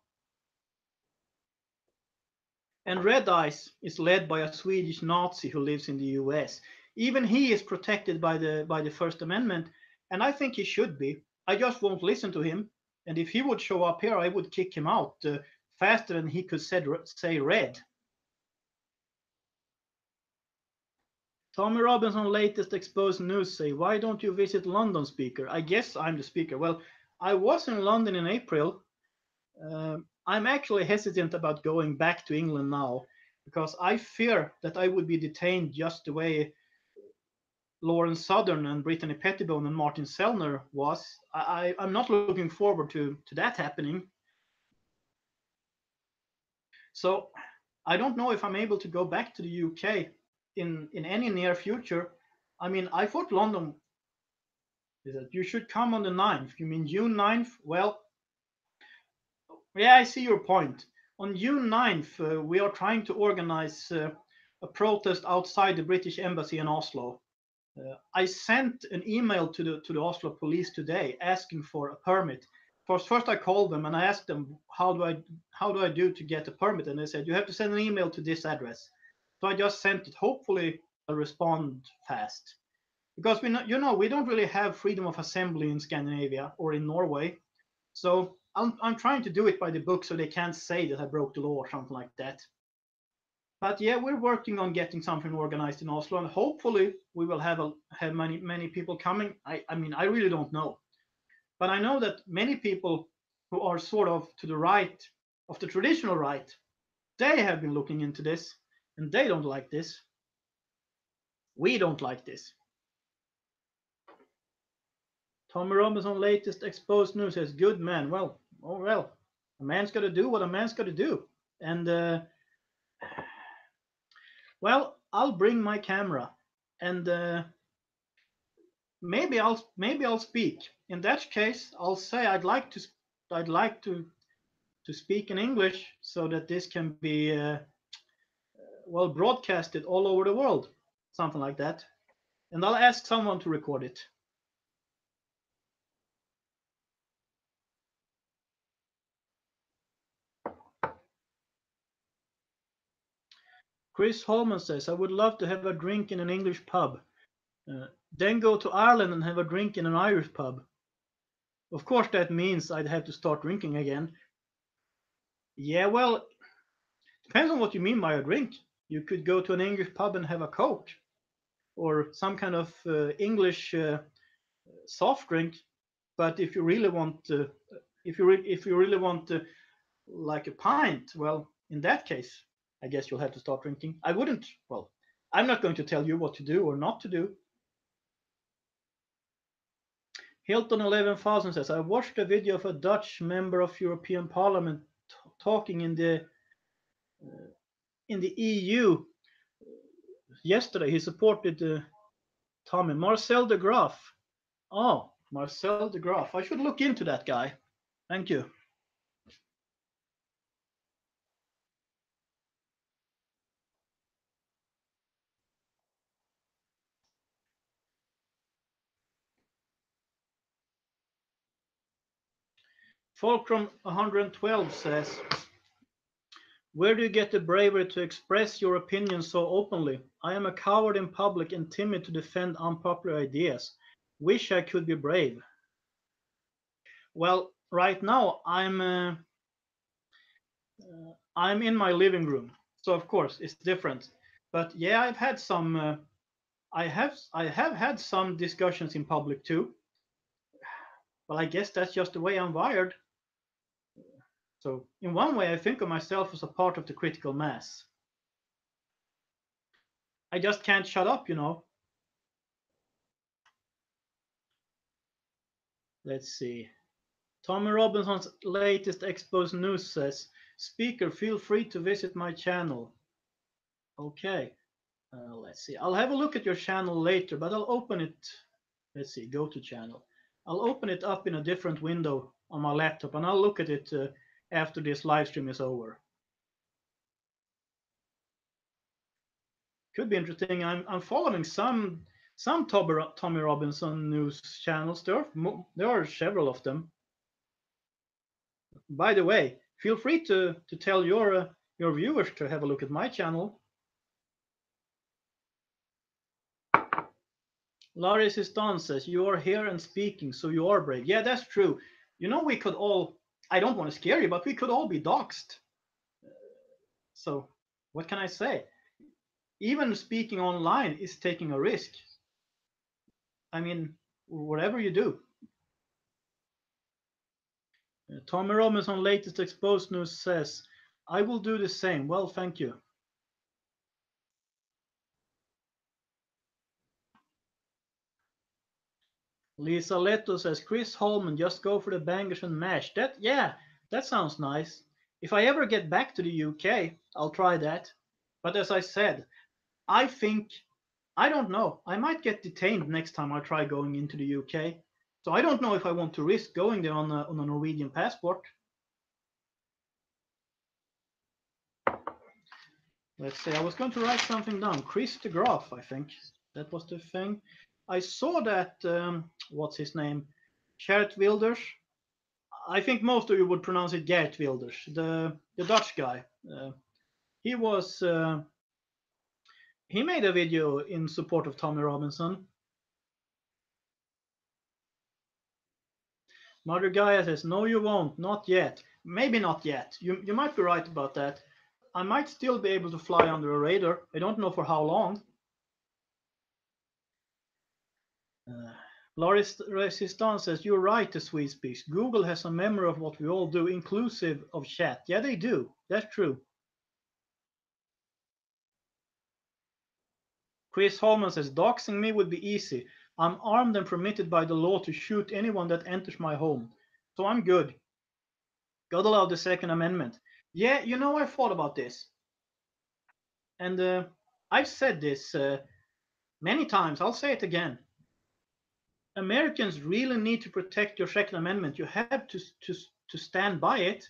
And Red Eyes is led by a Swedish Nazi who lives in the US. Even he is protected by the First Amendment, and I think he should be. I just won't listen to him. And if he would show up here, I would kick him out faster than he could say red. Tommy Robinson latest exposed news say, why don't you visit London, speaker? I guess I'm the speaker. Well, I was in London in April. I'm actually hesitant about going back to England now because I fear that I would be detained just the way Lawrence Southern and Brittany Pettibone and Martin Sellner was. I'm not looking forward to that happening. So I don't know if I'm able to go back to the UK in any near future. I mean, I thought London is that you should come on the 9th. You mean June 9th? Well, yeah, I see your point. On June 9th, we are trying to organize a protest outside the British Embassy in Oslo. I sent an email to the Oslo police today asking for a permit. First I called them and I asked them how do I do to get a permit, and they said you have to send an email to this address. So I just sent it. Hopefully they'll respond fast because we don't really have freedom of assembly in Scandinavia or in Norway. So I'm trying to do it by the book so they can't say that I broke the law or something like that. But yeah, we're working on getting something organized in Oslo, and hopefully we will have many people coming. I mean, I really don't know, but I know that many people who are sort of to the right of the traditional right, they have been looking into this, and they don't like this. We don't like this. Tommy Robinson latest exposed news says, "Good man." Well, oh well, a man's got to do what a man's got to do, and well, I'll bring my camera, and maybe I'll speak. In that case, I'll say I'd like to speak in English so that this can be well broadcasted all over the world, something like that. And I'll ask someone to record it. Chris Holman says, I would love to have a drink in an English pub. Then go to Ireland and have a drink in an Irish pub. Of course, that means I'd have to start drinking again. Yeah, well, depends on what you mean by a drink. You could go to an English pub and have a Coke or some kind of English soft drink. But if you really want, if you really want like a pint, well, in that case, I guess you'll have to start drinking. I wouldn't. Well, I'm not going to tell you what to do or not to do. Hilton 11,000 says, I watched a video of a Dutch member of European Parliament talking in the EU yesterday. He supported Tommy Marcel de Graaf. Oh, Marcel de Graaf. I should look into that guy. Thank you. Fulcrum 112 says, where do you get the bravery to express your opinion so openly? I am a coward in public and timid to defend unpopular ideas. Wish I could be brave. Well, right now I'm in my living room, so of course it's different. But yeah, I've had some. I have had some discussions in public too. Well, I guess that's just the way I'm wired. So in one way, I think of myself as a part of the critical mass. I just can't shut up, you know. Let's see. Tommy Robinson's latest Expos News says, Speaker, feel free to visit my channel. Okay. Let's see. I'll have a look at your channel later, but I'll open it. Let's see. Go to channel. I'll open it up in a different window on my laptop, and I'll look at it after this live stream is over. Could be interesting. I'm following some Tommy Robinson news channels. There are several of them. By the way, feel free to tell your viewers to have a look at my channel. Larry Sistan says, you are here and speaking, so you are brave. Yeah, that's true. You know, we could all, I don't want to scare you, but we could all be doxxed. So what can I say? Even speaking online is taking a risk. I mean, whatever you do. Tommy Robinson latest Exposed News says, I will do the same. Well, thank you. Lisa Leto says, Chris Holman, just go for the bangers and mash. That sounds nice. If I ever get back to the UK, I'll try that. But as I said, I don't know. I might get detained next time I try going into the UK. So I don't know if I want to risk going there on a Norwegian passport. Let's see. I was going to write something down. Chris de Graaf, I think. That was the thing. I saw that, what's his name? Geert Wilders. I think most of you would pronounce it Geert Wilders, the Dutch guy. He made a video in support of Tommy Robinson. Mother Gaia says, no, you won't. Not yet. Maybe not yet. You might be right about that. I might still be able to fly under a radar. I don't know for how long. Loris Resistance says, you're right, the Swede speaks. Google has a memory of what we all do, inclusive of chat. Yeah, they do. That's true. Chris Holman says, doxing me would be easy. I'm armed and permitted by the law to shoot anyone that enters my home. So I'm good. God allow the Second Amendment. Yeah, you know, I thought about this. And I've said this many times. I'll say it again. Americans really need to protect your Second Amendment. You have to stand by it,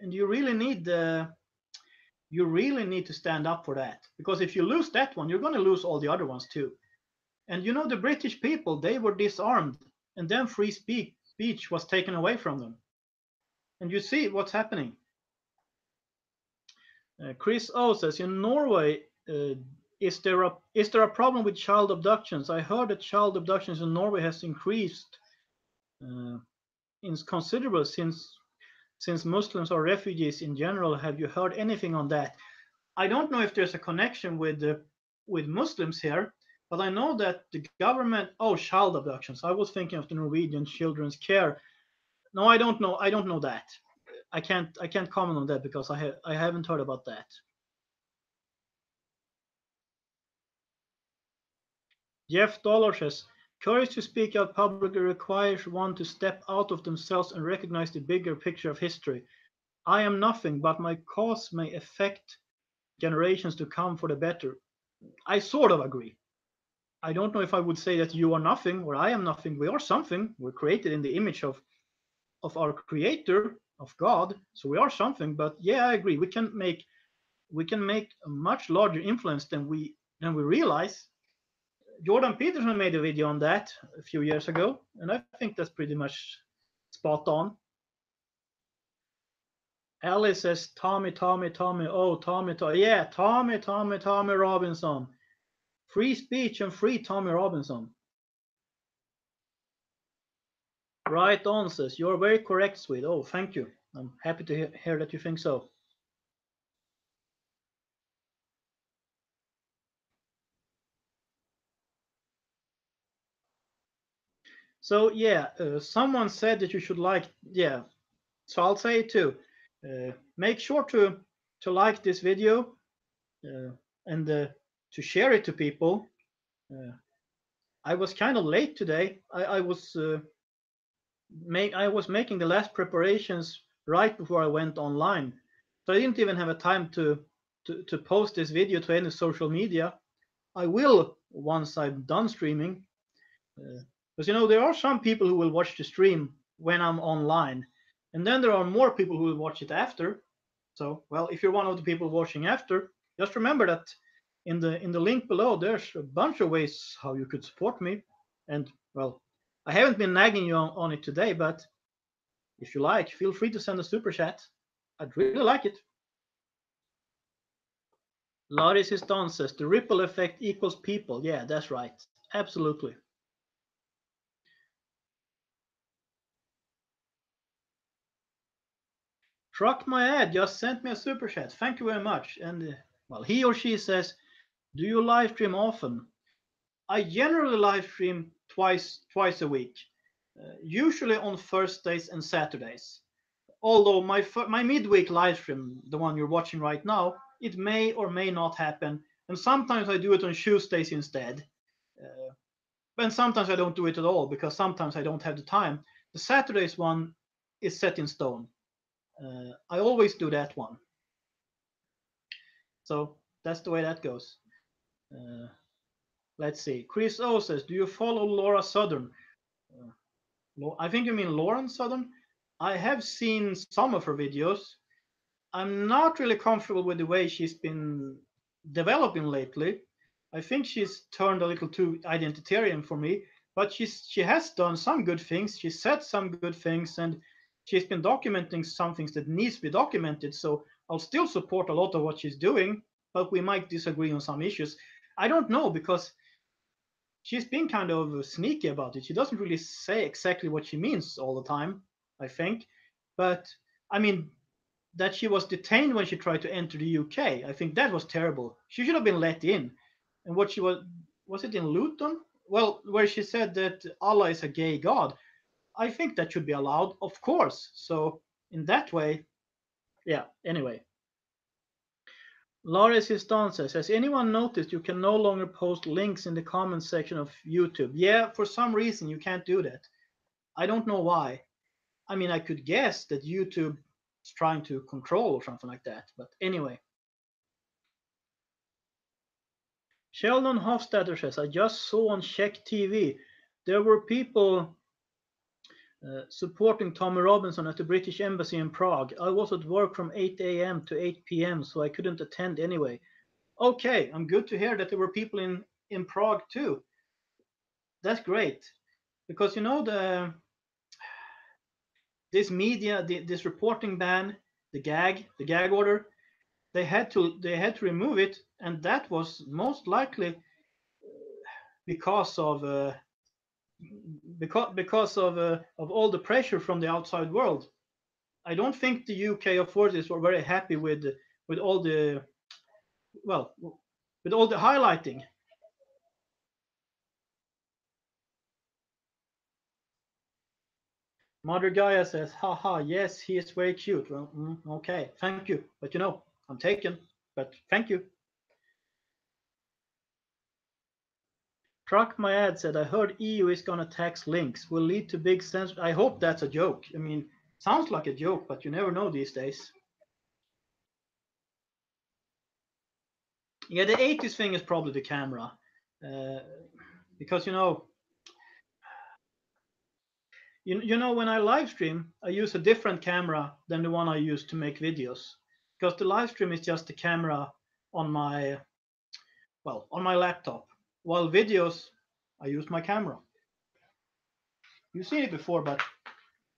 and you really need to stand up for that. Because if you lose that one, you're going to lose all the other ones too. And you know, the British people, they were disarmed, and then free speech was taken away from them. And you see what's happening. Chris O says, in Norway, is there a problem with child abductions? I heard that child abductions in Norway has increased in considerable since Muslims are refugees in general. Have you heard anything on that? I don't know if there's a connection with Muslims here, but I know that the government. Oh, child abductions. I was thinking of the Norwegian Children's Care. No, I don't know. I don't know that. I can't comment on that because I haven't heard about that. Jeff Dollar says, courage to speak out publicly requires one to step out of themselves and recognize the bigger picture of history. I am nothing, but my cause may affect generations to come for the better. I sort of agree. I don't know if I would say that you are nothing or I am nothing. We are something. We're created in the image of our creator, of God. So we are something. But yeah, I agree. We can make a much larger influence than we realize. Jordan Peterson made a video on that a few years ago, and I think that's pretty much spot on. Alice says, Tommy, Tommy, Tommy, oh, Tommy, Tommy. Yeah, Tommy, Tommy, Tommy Robinson. Free speech and free Tommy Robinson. Right on, says, you're very correct, Swede. Oh, thank you. I'm happy to hear that you think so. So, yeah, someone said that you should like, yeah, so I'll say it too. Make sure to like this video and to share it to people. I was kind of late today. I was making the last preparations right before I went online, so I didn't even have a time to post this video to any social media. I will once I'm done streaming, because there are some people who will watch the stream when I'm online, and then there are more people who will watch it after. So, well, if you're one of the people watching after, just remember that in the link below, there's a bunch of ways how you could support me. And well, I haven't been nagging you on it today, but if you like, feel free to send a super chat. I'd really like it. Laris is done says the ripple effect equals people. Yeah, that's right. Absolutely. Truck my ad just sent me a super chat. Thank you very much. And well, he or she says, do you live stream often? I generally live stream twice a week, usually on Thursdays and Saturdays. Although my midweek live stream, the one you're watching right now, it may or may not happen, and sometimes I do it on Tuesdays instead. And sometimes I don't do it at all because sometimes I don't have the time. The Saturdays one is set in stone. I always do that one. So that's the way that goes. Let's see. Chris O says, do you follow Laura Southern? I think you mean Lauren Southern. I have seen some of her videos. I'm not really comfortable with the way she's been developing lately. I think she's turned a little too identitarian for me, but she has done some good things. She said some good things, and she's been documenting some things that needs to be documented. So I'll still support a lot of what she's doing, but we might disagree on some issues. I don't know because she's been kind of sneaky about it. She doesn't really say exactly what she means all the time, I think. But I mean, that she was detained when she tried to enter the UK, I think that was terrible. She should have been let in. And what she was it in Luton? Well, where she said that Allah is a gay god. I think that should be allowed, of course. So in that way, yeah. Anyway, Laura Sistan says, has anyone noticed you can no longer post links in the comments section of YouTube? Yeah, for some reason you can't do that. I don't know why. I mean, I could guess that YouTube is trying to control or something like that. But anyway. Sheldon Hofstadter says, I just saw on Czech TV there were people supporting Tommy Robinson at the British Embassy in Prague. I was at work from 8 a.m. to 8 p.m., so I couldn't attend anyway. Okay, I'm good to hear that there were people in Prague too. That's great. Because this media, this reporting ban, the gag order, they had to remove it, and that was most likely because of all the pressure from the outside world. I don't think the UK authorities were very happy with all the well with all the highlighting. Mother Gaia says, haha, yes, he is very cute. Well, okay, thank you. But I'm taken. But thank you. Truck my ad said, I heard EU is gonna tax links. Will lead to big censor. I hope that's a joke. I mean, sounds like a joke, but you never know these days. Yeah, the 80s thing is probably the camera. Because when I live stream, I use a different camera than the one I use to make videos. Because the live stream is just the camera on my laptop. While videos, I use my camera. You've seen it before, but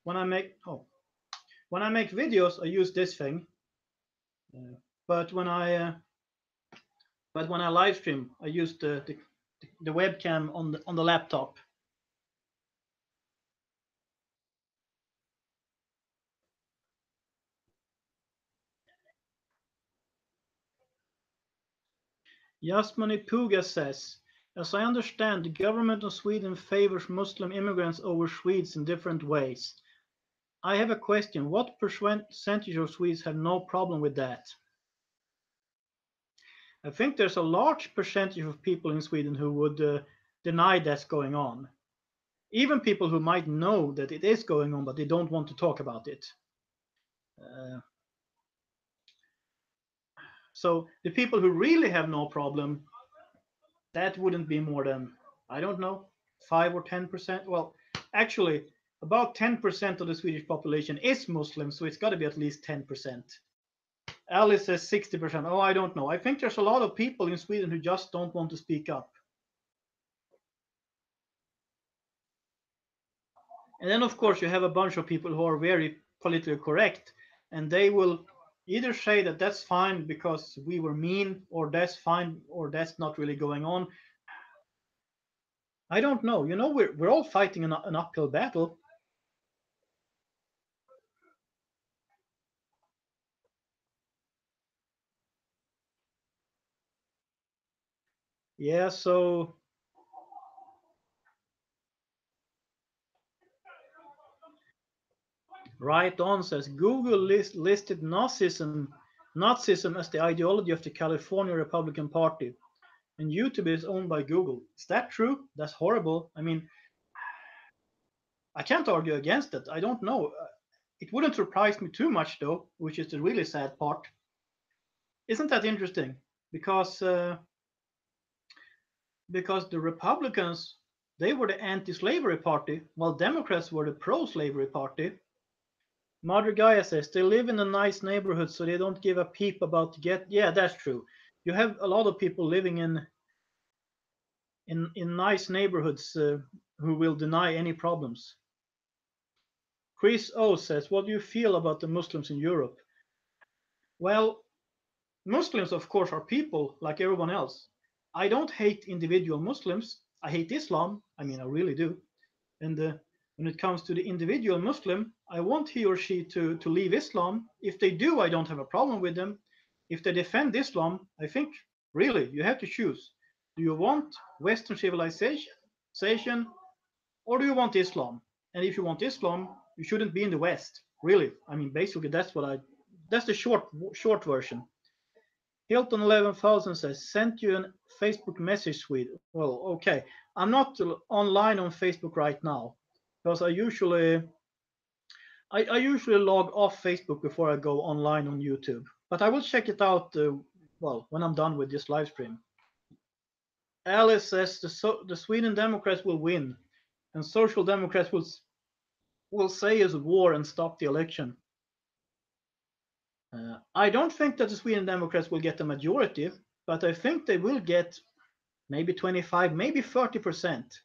when I make videos, I use this thing. But when I live stream, I use the webcam on the laptop. Yasmani Puga says, as I understand, the government of Sweden favors Muslim immigrants over Swedes in different ways. I have a question. What percentage of Swedes have no problem with that? I think there's a large percentage of people in Sweden who would deny that's going on. Even people who might know that it is going on, but they don't want to talk about it. So the people who really have no problem, that wouldn't be more than, I don't know, 5 or 10%. Well, actually, about 10% of the Swedish population is Muslim, so it's got to be at least 10%. Alice says 60%. Oh, I don't know. I think there's a lot of people in Sweden who just don't want to speak up. And then, of course, you have a bunch of people who are very politically correct, and they will either say that that's fine because we were mean, or that's fine, or that's not really going on. I don't know. We're all fighting an uphill battle. Yeah, so Right On says Google listed Nazism as the ideology of the California Republican Party, and YouTube is owned by Google. Is that true? That's horrible. I mean, I can't argue against it. I don't know. It wouldn't surprise me too much, though, which is the really sad part. Isn't that interesting? Because the Republicans, they were the anti-slavery party, while Democrats were the pro-slavery party. Mother Gaia says they live in a nice neighborhood, so they don't give a peep about get. Yeah, that's true. You have a lot of people living in nice neighborhoods who will deny any problems. Chris O says, "What do you feel about the Muslims in Europe?" Well, Muslims, of course, are people like everyone else. I don't hate individual Muslims. I hate Islam. I mean, I really do. And when it comes to the individual Muslim, I want he or she to leave Islam. If they do, I don't have a problem with them. If they defend Islam, I think really you have to choose. Do you want Western civilization, or do you want Islam? And if you want Islam, you shouldn't be in the West. Really, I mean, basically that's the short version. Hilton 11,000 says, sent you a Facebook message, Swede. Well, okay. I'm not online on Facebook right now because I usually log off Facebook before I go online on YouTube. But I will check it out, when I'm done with this live stream. Alice says the Sweden Democrats will win, and Social Democrats will say it's war and stop the election. I don't think that the Sweden Democrats will get a majority, but I think they will get maybe 25, maybe 30%.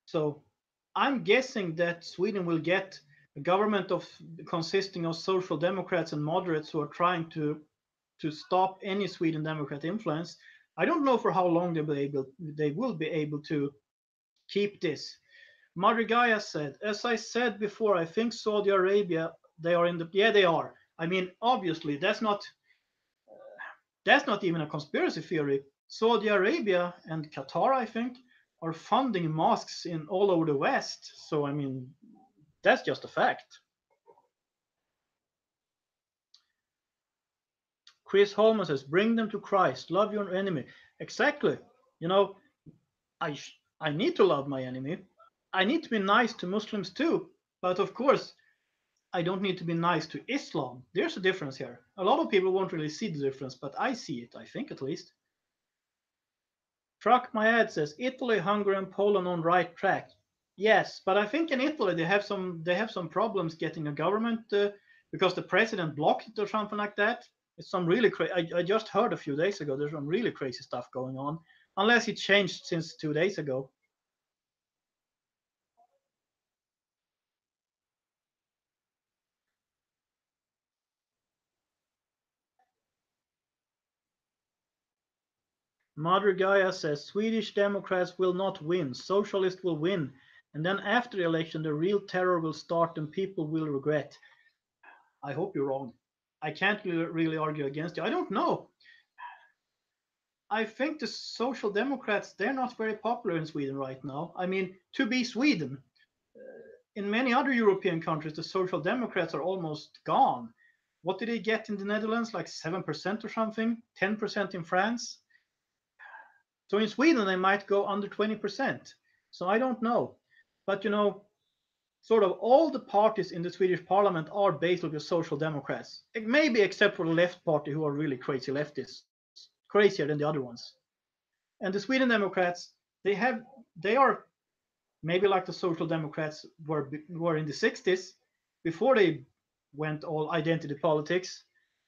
So I'm guessing that Sweden will get a government of consisting of social democrats and moderates who are trying to stop any Sweden Democrat influence. I don't know for how long they will be able to keep this. Madrigaya said, as I said before, I think Saudi Arabia, they are in the, yeah, they are. I mean, obviously, that's not even a conspiracy theory. Saudi Arabia and Qatar, I think, are funding mosques in all over the West. So, I mean, that's just a fact. Chris Holman says, bring them to Christ, love your enemy. Exactly. You know, I need to love my enemy. I need to be nice to Muslims too. But of course, I don't need to be nice to Islam. There's a difference here. A lot of people won't really see the difference, but I see it, I think at least. Truck My Ad says Italy, Hungary, and Poland on right track. Yes, but I think in Italy they have some problems getting a government because the president blocked it or something like that. It's some really crazy. I just heard a few days ago. There's some really crazy stuff going on, unless it changed since 2 days ago. Madrigaya says Swedish Democrats will not win. Socialists will win, and then after the election, the real terror will start, and people will regret. I hope you're wrong. I can't really argue against you. I don't know. I think the Social Democrats, they're not very popular in Sweden right now. I mean, to be Sweden, in many other European countries, the Social Democrats are almost gone. What did they get in the Netherlands? Like 7% or something? 10% in France? So in Sweden, they might go under 20%. So I don't know. But sort of all the parties in the Swedish parliament are basically Social Democrats, maybe except for the left party, who are really crazy leftists, crazier than the other ones. And the Sweden Democrats, they are maybe like the Social Democrats were in the 60s before they went all identity politics.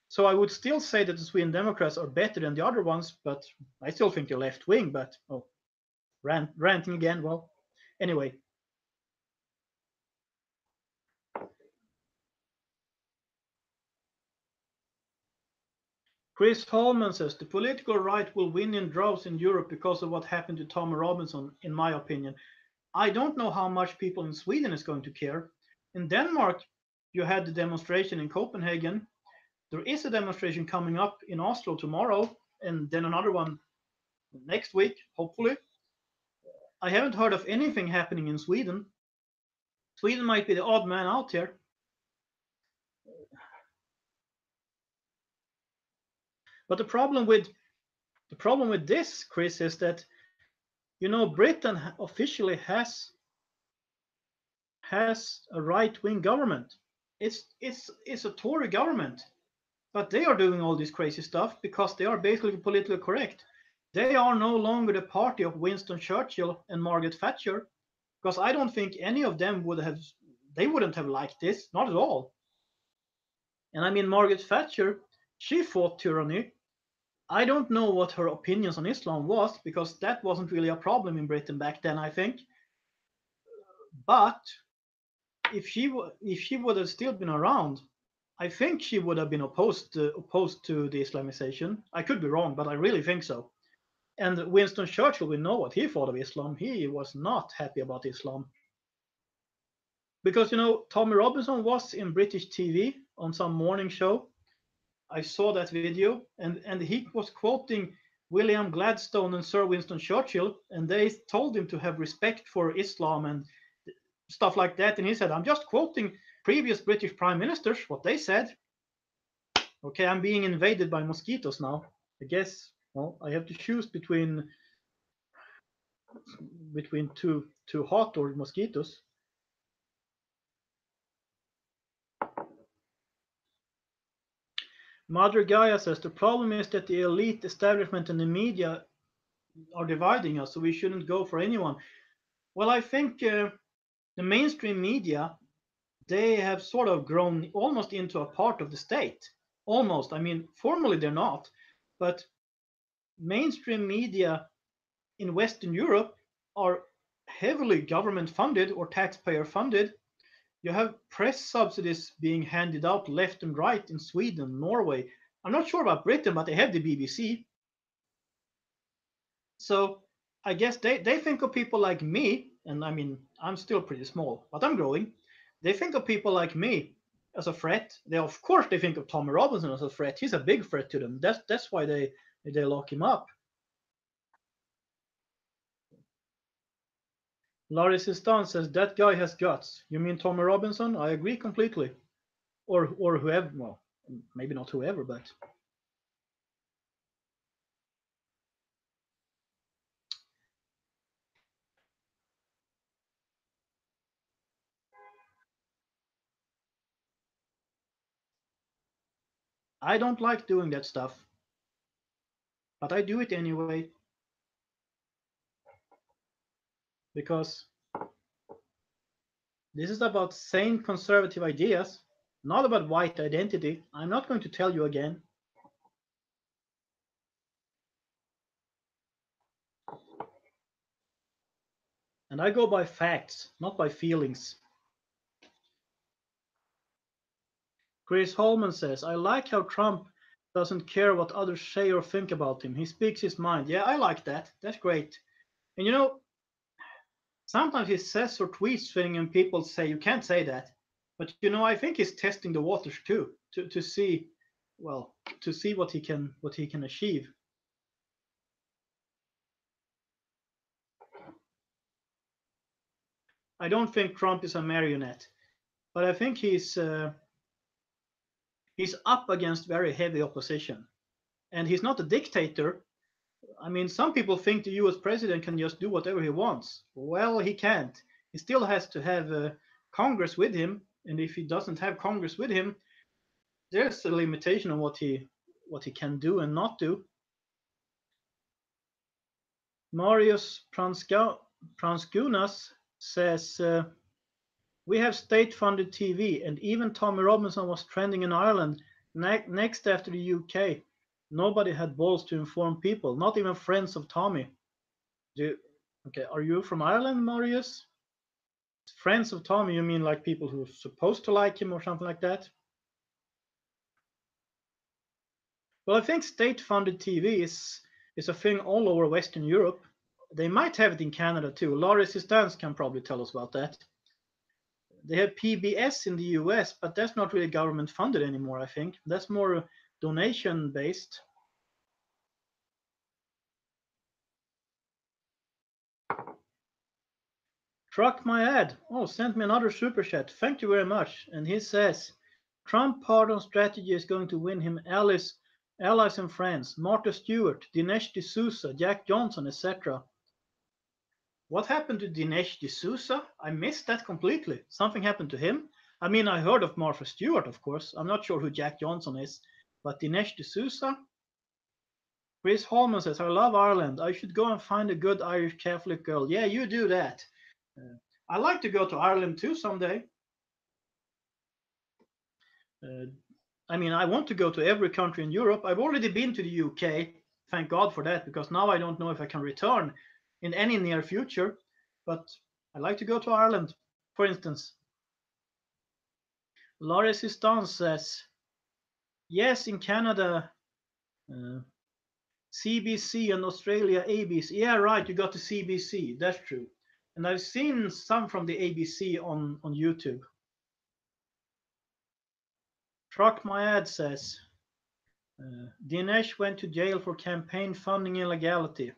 So I would still say that the Sweden Democrats are better than the other ones, but I still think they're left wing. But ranting again. Well, anyway. Chris Holman says the political right will win in droves in Europe because of what happened to Tommy Robinson, in my opinion. I don't know how much people in Sweden is going to care. In Denmark, you had the demonstration in Copenhagen. There is a demonstration coming up in Oslo tomorrow, and then another one next week, hopefully. I haven't heard of anything happening in Sweden. Sweden might be the odd man out here. But the problem with this, Chris, is that Britain officially has a right-wing government. It's a Tory government, but they are doing all this crazy stuff because they are basically politically correct. They are no longer the party of Winston Churchill and Margaret Thatcher, because I don't think any of them wouldn't have liked this, not at all. And I mean, Margaret Thatcher, she fought tyranny. I don't know what her opinions on Islam was, because that wasn't really a problem in Britain back then, I think. But if she would have still been around, I think she would have been opposed to the Islamization. I could be wrong, but I really think so. And Winston Churchill, we know what he thought of Islam. He was not happy about Islam. Because, Tommy Robinson was in British TV on some morning show. I saw that video, and he was quoting William Gladstone and Sir Winston Churchill, and they told him to have respect for Islam and stuff like that. And he said, I'm just quoting previous British prime ministers, what they said. Okay, I'm being invaded by mosquitoes now. I guess, well, I have to choose between two hot or mosquitoes. Mother Gaia says the problem is that the elite establishment and the media are dividing us, so we shouldn't go for anyone. Well, I think the mainstream media, they have sort of grown almost into a part of the state. Almost. I mean, formally they're not, but mainstream media in Western Europe are heavily government funded or taxpayer funded. You have press subsidies being handed out left and right in Sweden, Norway. I'm not sure about Britain, but they have the BBC. So I guess they think of people like me, and I mean, I'm still pretty small, but I'm growing. They think of people like me as a threat. Of course, they think of Tommy Robinson as a threat. He's a big threat to them. That's why they lock him up. Larry Sistan says that guy has guts. You mean Tommy Robinson? I agree completely. Or whoever. Well, maybe not whoever, but I don't like doing that stuff. But I do it anyway because this is about sane conservative ideas, not about white identity. I'm not going to tell you again. And I go by facts, not by feelings. Chris Holman says, I like how Trump doesn't care what others say or think about him. He speaks his mind. Yeah, I like that. That's great. And sometimes he says or tweets things and people say, you can't say that. But I think he's testing the waters too, to see, well, to see what he can achieve. I don't think Trump is a marionette, but I think he's up against very heavy opposition, and he's not a dictator. I mean, some people think the U.S. president can just do whatever he wants. Well, he can't. He still has to have Congress with him, and if he doesn't have Congress with him, there's a limitation on what he can do and not do. Marius Pranskunas says. We have state-funded TV, and even Tommy Robinson was trending in Ireland next after the UK. Nobody had balls to inform people, not even friends of Tommy. Okay, are you from Ireland, Marius? Friends of Tommy, you mean like people who are supposed to like him or something like that? Well, I think state-funded TV is a thing all over Western Europe. They might have it in Canada too. Laurie Sistans can probably tell us about that. They have PBS in the US, but that's not really government funded anymore, I think. That's more donation based. Truck my ad. Oh, sent me another super chat. Thank you very much. And he says Trump pardon strategy is going to win him allies and friends. Martha Stewart, Dinesh D'Souza, Jack Johnson, etc. What happened to Dinesh D'Souza? I missed that completely. Something happened to him? I mean, I heard of Martha Stewart, of course. I'm not sure who Jack Johnson is. But Dinesh D'Souza? Chris Holman says, I love Ireland. I should go and find a good Irish Catholic girl. Yeah, you do that. I'd like to go to Ireland too someday. I mean, I want to go to every country in Europe. I've already been to the UK. Thank God for that, because now I don't know if I can return in any near future. But I'd like to go to Ireland, for instance. Laurie Sistan says, yes, in Canada, CBC, and Australia, ABC. Yeah, right, you got the CBC. That's true. And I've seen some from the ABC on YouTube. Truck my ad says, Dinesh went to jail for campaign funding illegality.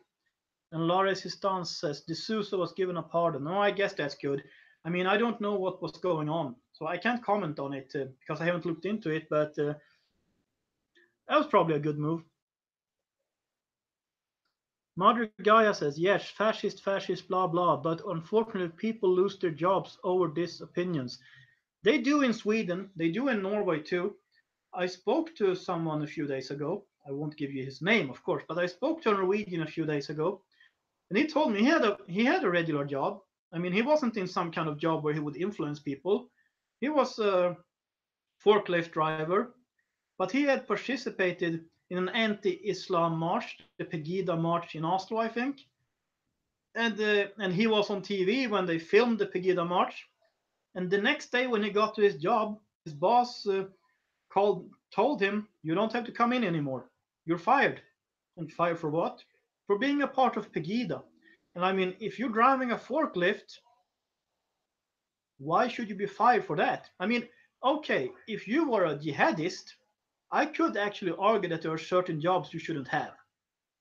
And Laurie Sistan says, D'Souza was given a pardon. No, I guess that's good. I mean, I don't know what was going on, so I can't comment on it because I haven't looked into it, but that was probably a good move. Madre Gaia says, yes, fascist, blah, blah, but unfortunately people lose their jobs over these opinions. They do in Sweden, they do in Norway too. I spoke to someone a few days ago. I won't give you his name, of course, but I spoke to a Norwegian a few days ago, and he told me he had a regular job. I mean, he wasn't in some kind of job where he would influence people. He was a forklift driver, but he had participated in an anti-Islam march, the Pegida march in Oslo, I think. And he was on TV when they filmed the Pegida march. And the next day when he got to his job, his boss told him, "You don't have to come in anymore. You're fired." And fired for what? For being a part of Pegida. And I mean, if you're driving a forklift, why should you be fired for that? I mean, okay, if you were a jihadist, I could actually argue that there are certain jobs you shouldn't have.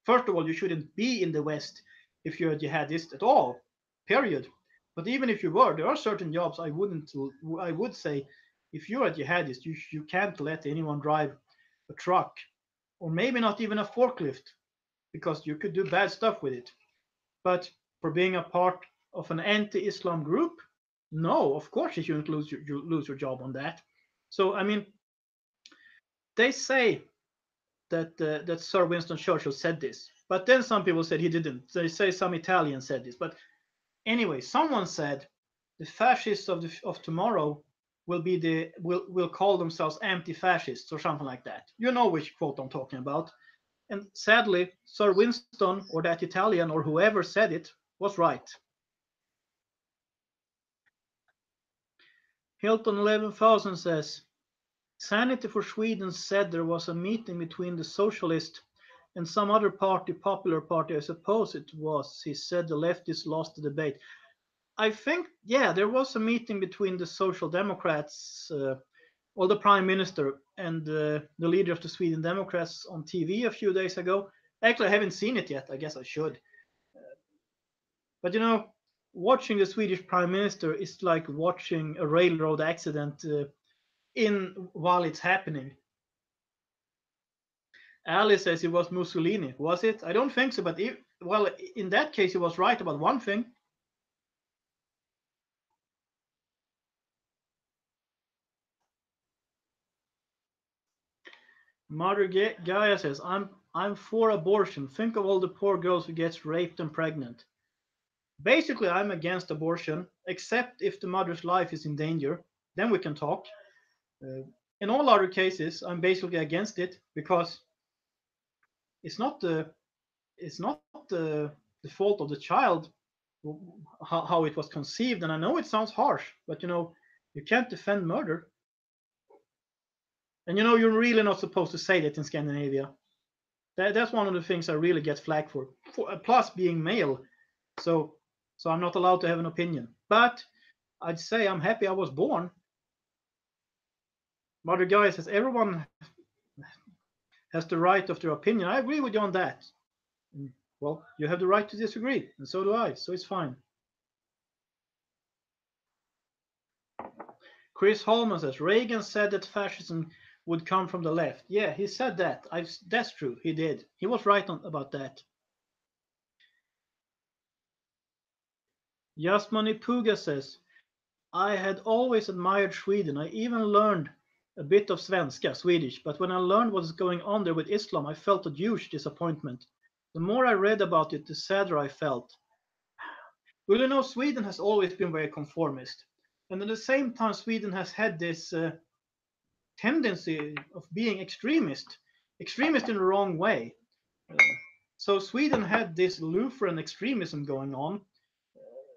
First of all, you shouldn't be in the West if you're a jihadist at all, period. But even if you were, there are certain jobs I would say, if you're a jihadist, you can't let anyone drive a truck, or maybe not even a forklift, because you could do bad stuff with it. But for being a part of an anti-Islam group, no, of course you shouldn't lose your job on that. So I mean, they say that Sir Winston Churchill said this, but then some people said he didn't. They say some Italian said this, but anyway, someone said the fascists of tomorrow will call themselves anti-fascists or something like that. You know which quote I'm talking about. And sadly, Sir Winston or that Italian or whoever said it was right. Hilton 11,000 says, Sanity for Sweden said there was a meeting between the Socialist and some other party, Popular Party, I suppose it was. He said the leftists lost the debate. I think, yeah, there was a meeting between the Social Democrats, or the Prime Minister, and the leader of the Sweden Democrats on TV a few days ago. Actually, I haven't seen it yet. I guess I should. But you know, watching the Swedish Prime Minister is like watching a railroad accident in while it's happening. Ali says it was Mussolini. Was it? I don't think so. But well, in that case, he was right about one thing. Mother Gaia says, I'm for abortion. Think of all the poor girls who gets raped and pregnant. Basically, I'm against abortion, except if the mother's life is in danger. Then we can talk. In all other cases, I'm basically against it because it's not the fault of the child how it was conceived. And I know it sounds harsh, but you know, you can't defend murder. And you know, you're really not supposed to say that in Scandinavia. That's one of the things I really get flack for. Plus being male, so I'm not allowed to have an opinion. But I'd say I'm happy I was born. Mother Guy says everyone has the right of their opinion. I agree with you on that. Well, you have the right to disagree, and so do I. So it's fine. Chris Holman says Reagan said that fascism would come from the left. Yeah, he said that. That's true. He did. He was right about that. Yasmani Puga says, I had always admired Sweden. I even learned a bit of Svenska, Swedish, but when I learned what is going on there with Islam, I felt a huge disappointment. The more I read about it, the sadder I felt. Well, you know, Sweden has always been very conformist. And at the same time, Sweden has had this tendency of being extremist in the wrong way. Uh, so Sweden had this Lutheran extremism going on.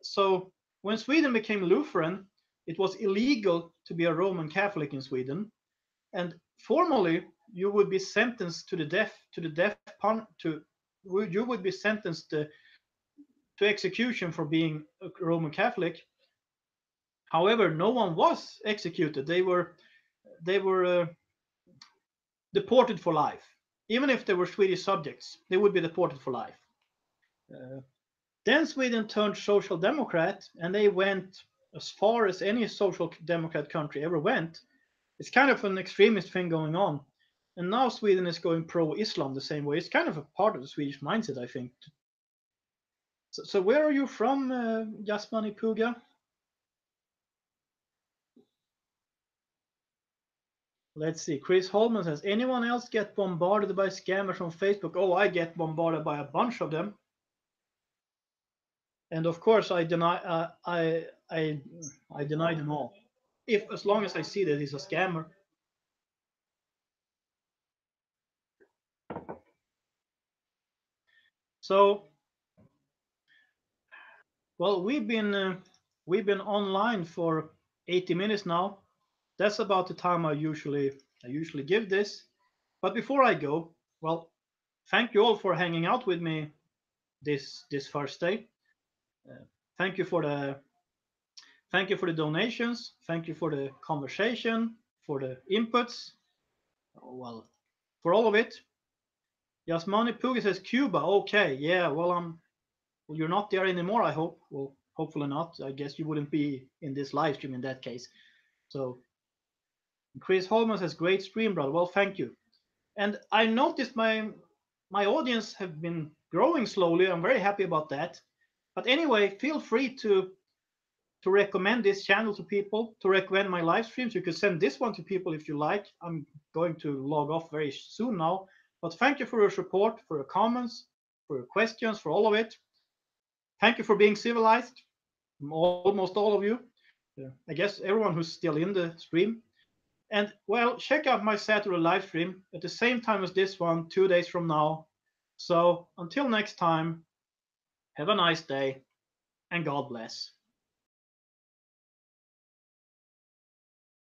So when Sweden became Lutheran, it was illegal to be a Roman Catholic in Sweden, and formally you would be sentenced to the death you would be sentenced to execution for being a Roman Catholic. However, no one was executed. They were deported for life. Even if they were Swedish subjects, they would be deported for life. Then Sweden turned social democrat, and they went as far as any social democrat country ever went. It's kind of an extremist thing going on. And now Sweden is going pro-Islam the same way. It's kind of a part of the Swedish mindset, I think. So where are you from, Jasmani Puga? Let's see. Chris Holman says, anyone else get bombarded by scammers on Facebook? Oh, I get bombarded by a bunch of them. And of course, I deny I deny them all. If as long as I see that it's a scammer. So, well, we've been online for 80 minutes now. That's about the time I usually give this. But before I go, well, thank you all for hanging out with me this first day. Uh, thank you for the donations. Thank you for the conversation, for the inputs. Oh, well, for all of it. Yasmani Puga says Cuba. Okay, yeah. Well, you're not there anymore. I hope. Well, hopefully not. I guess you wouldn't be in this live stream in that case. So Chris Holman says great stream, brother. Well, thank you. And I noticed my audience have been growing slowly. I'm very happy about that. But anyway, feel free to recommend this channel to people, to recommend my live streams. You could send this one to people if you like. I'm going to log off very soon now. But thank you for your support, for your comments, for your questions, for all of it. Thank you for being civilized, almost all of you. I guess everyone who's still in the stream. And well, check out my Saturday live stream at the same time as this one, 2 days from now. So until next time, have a nice day and God bless.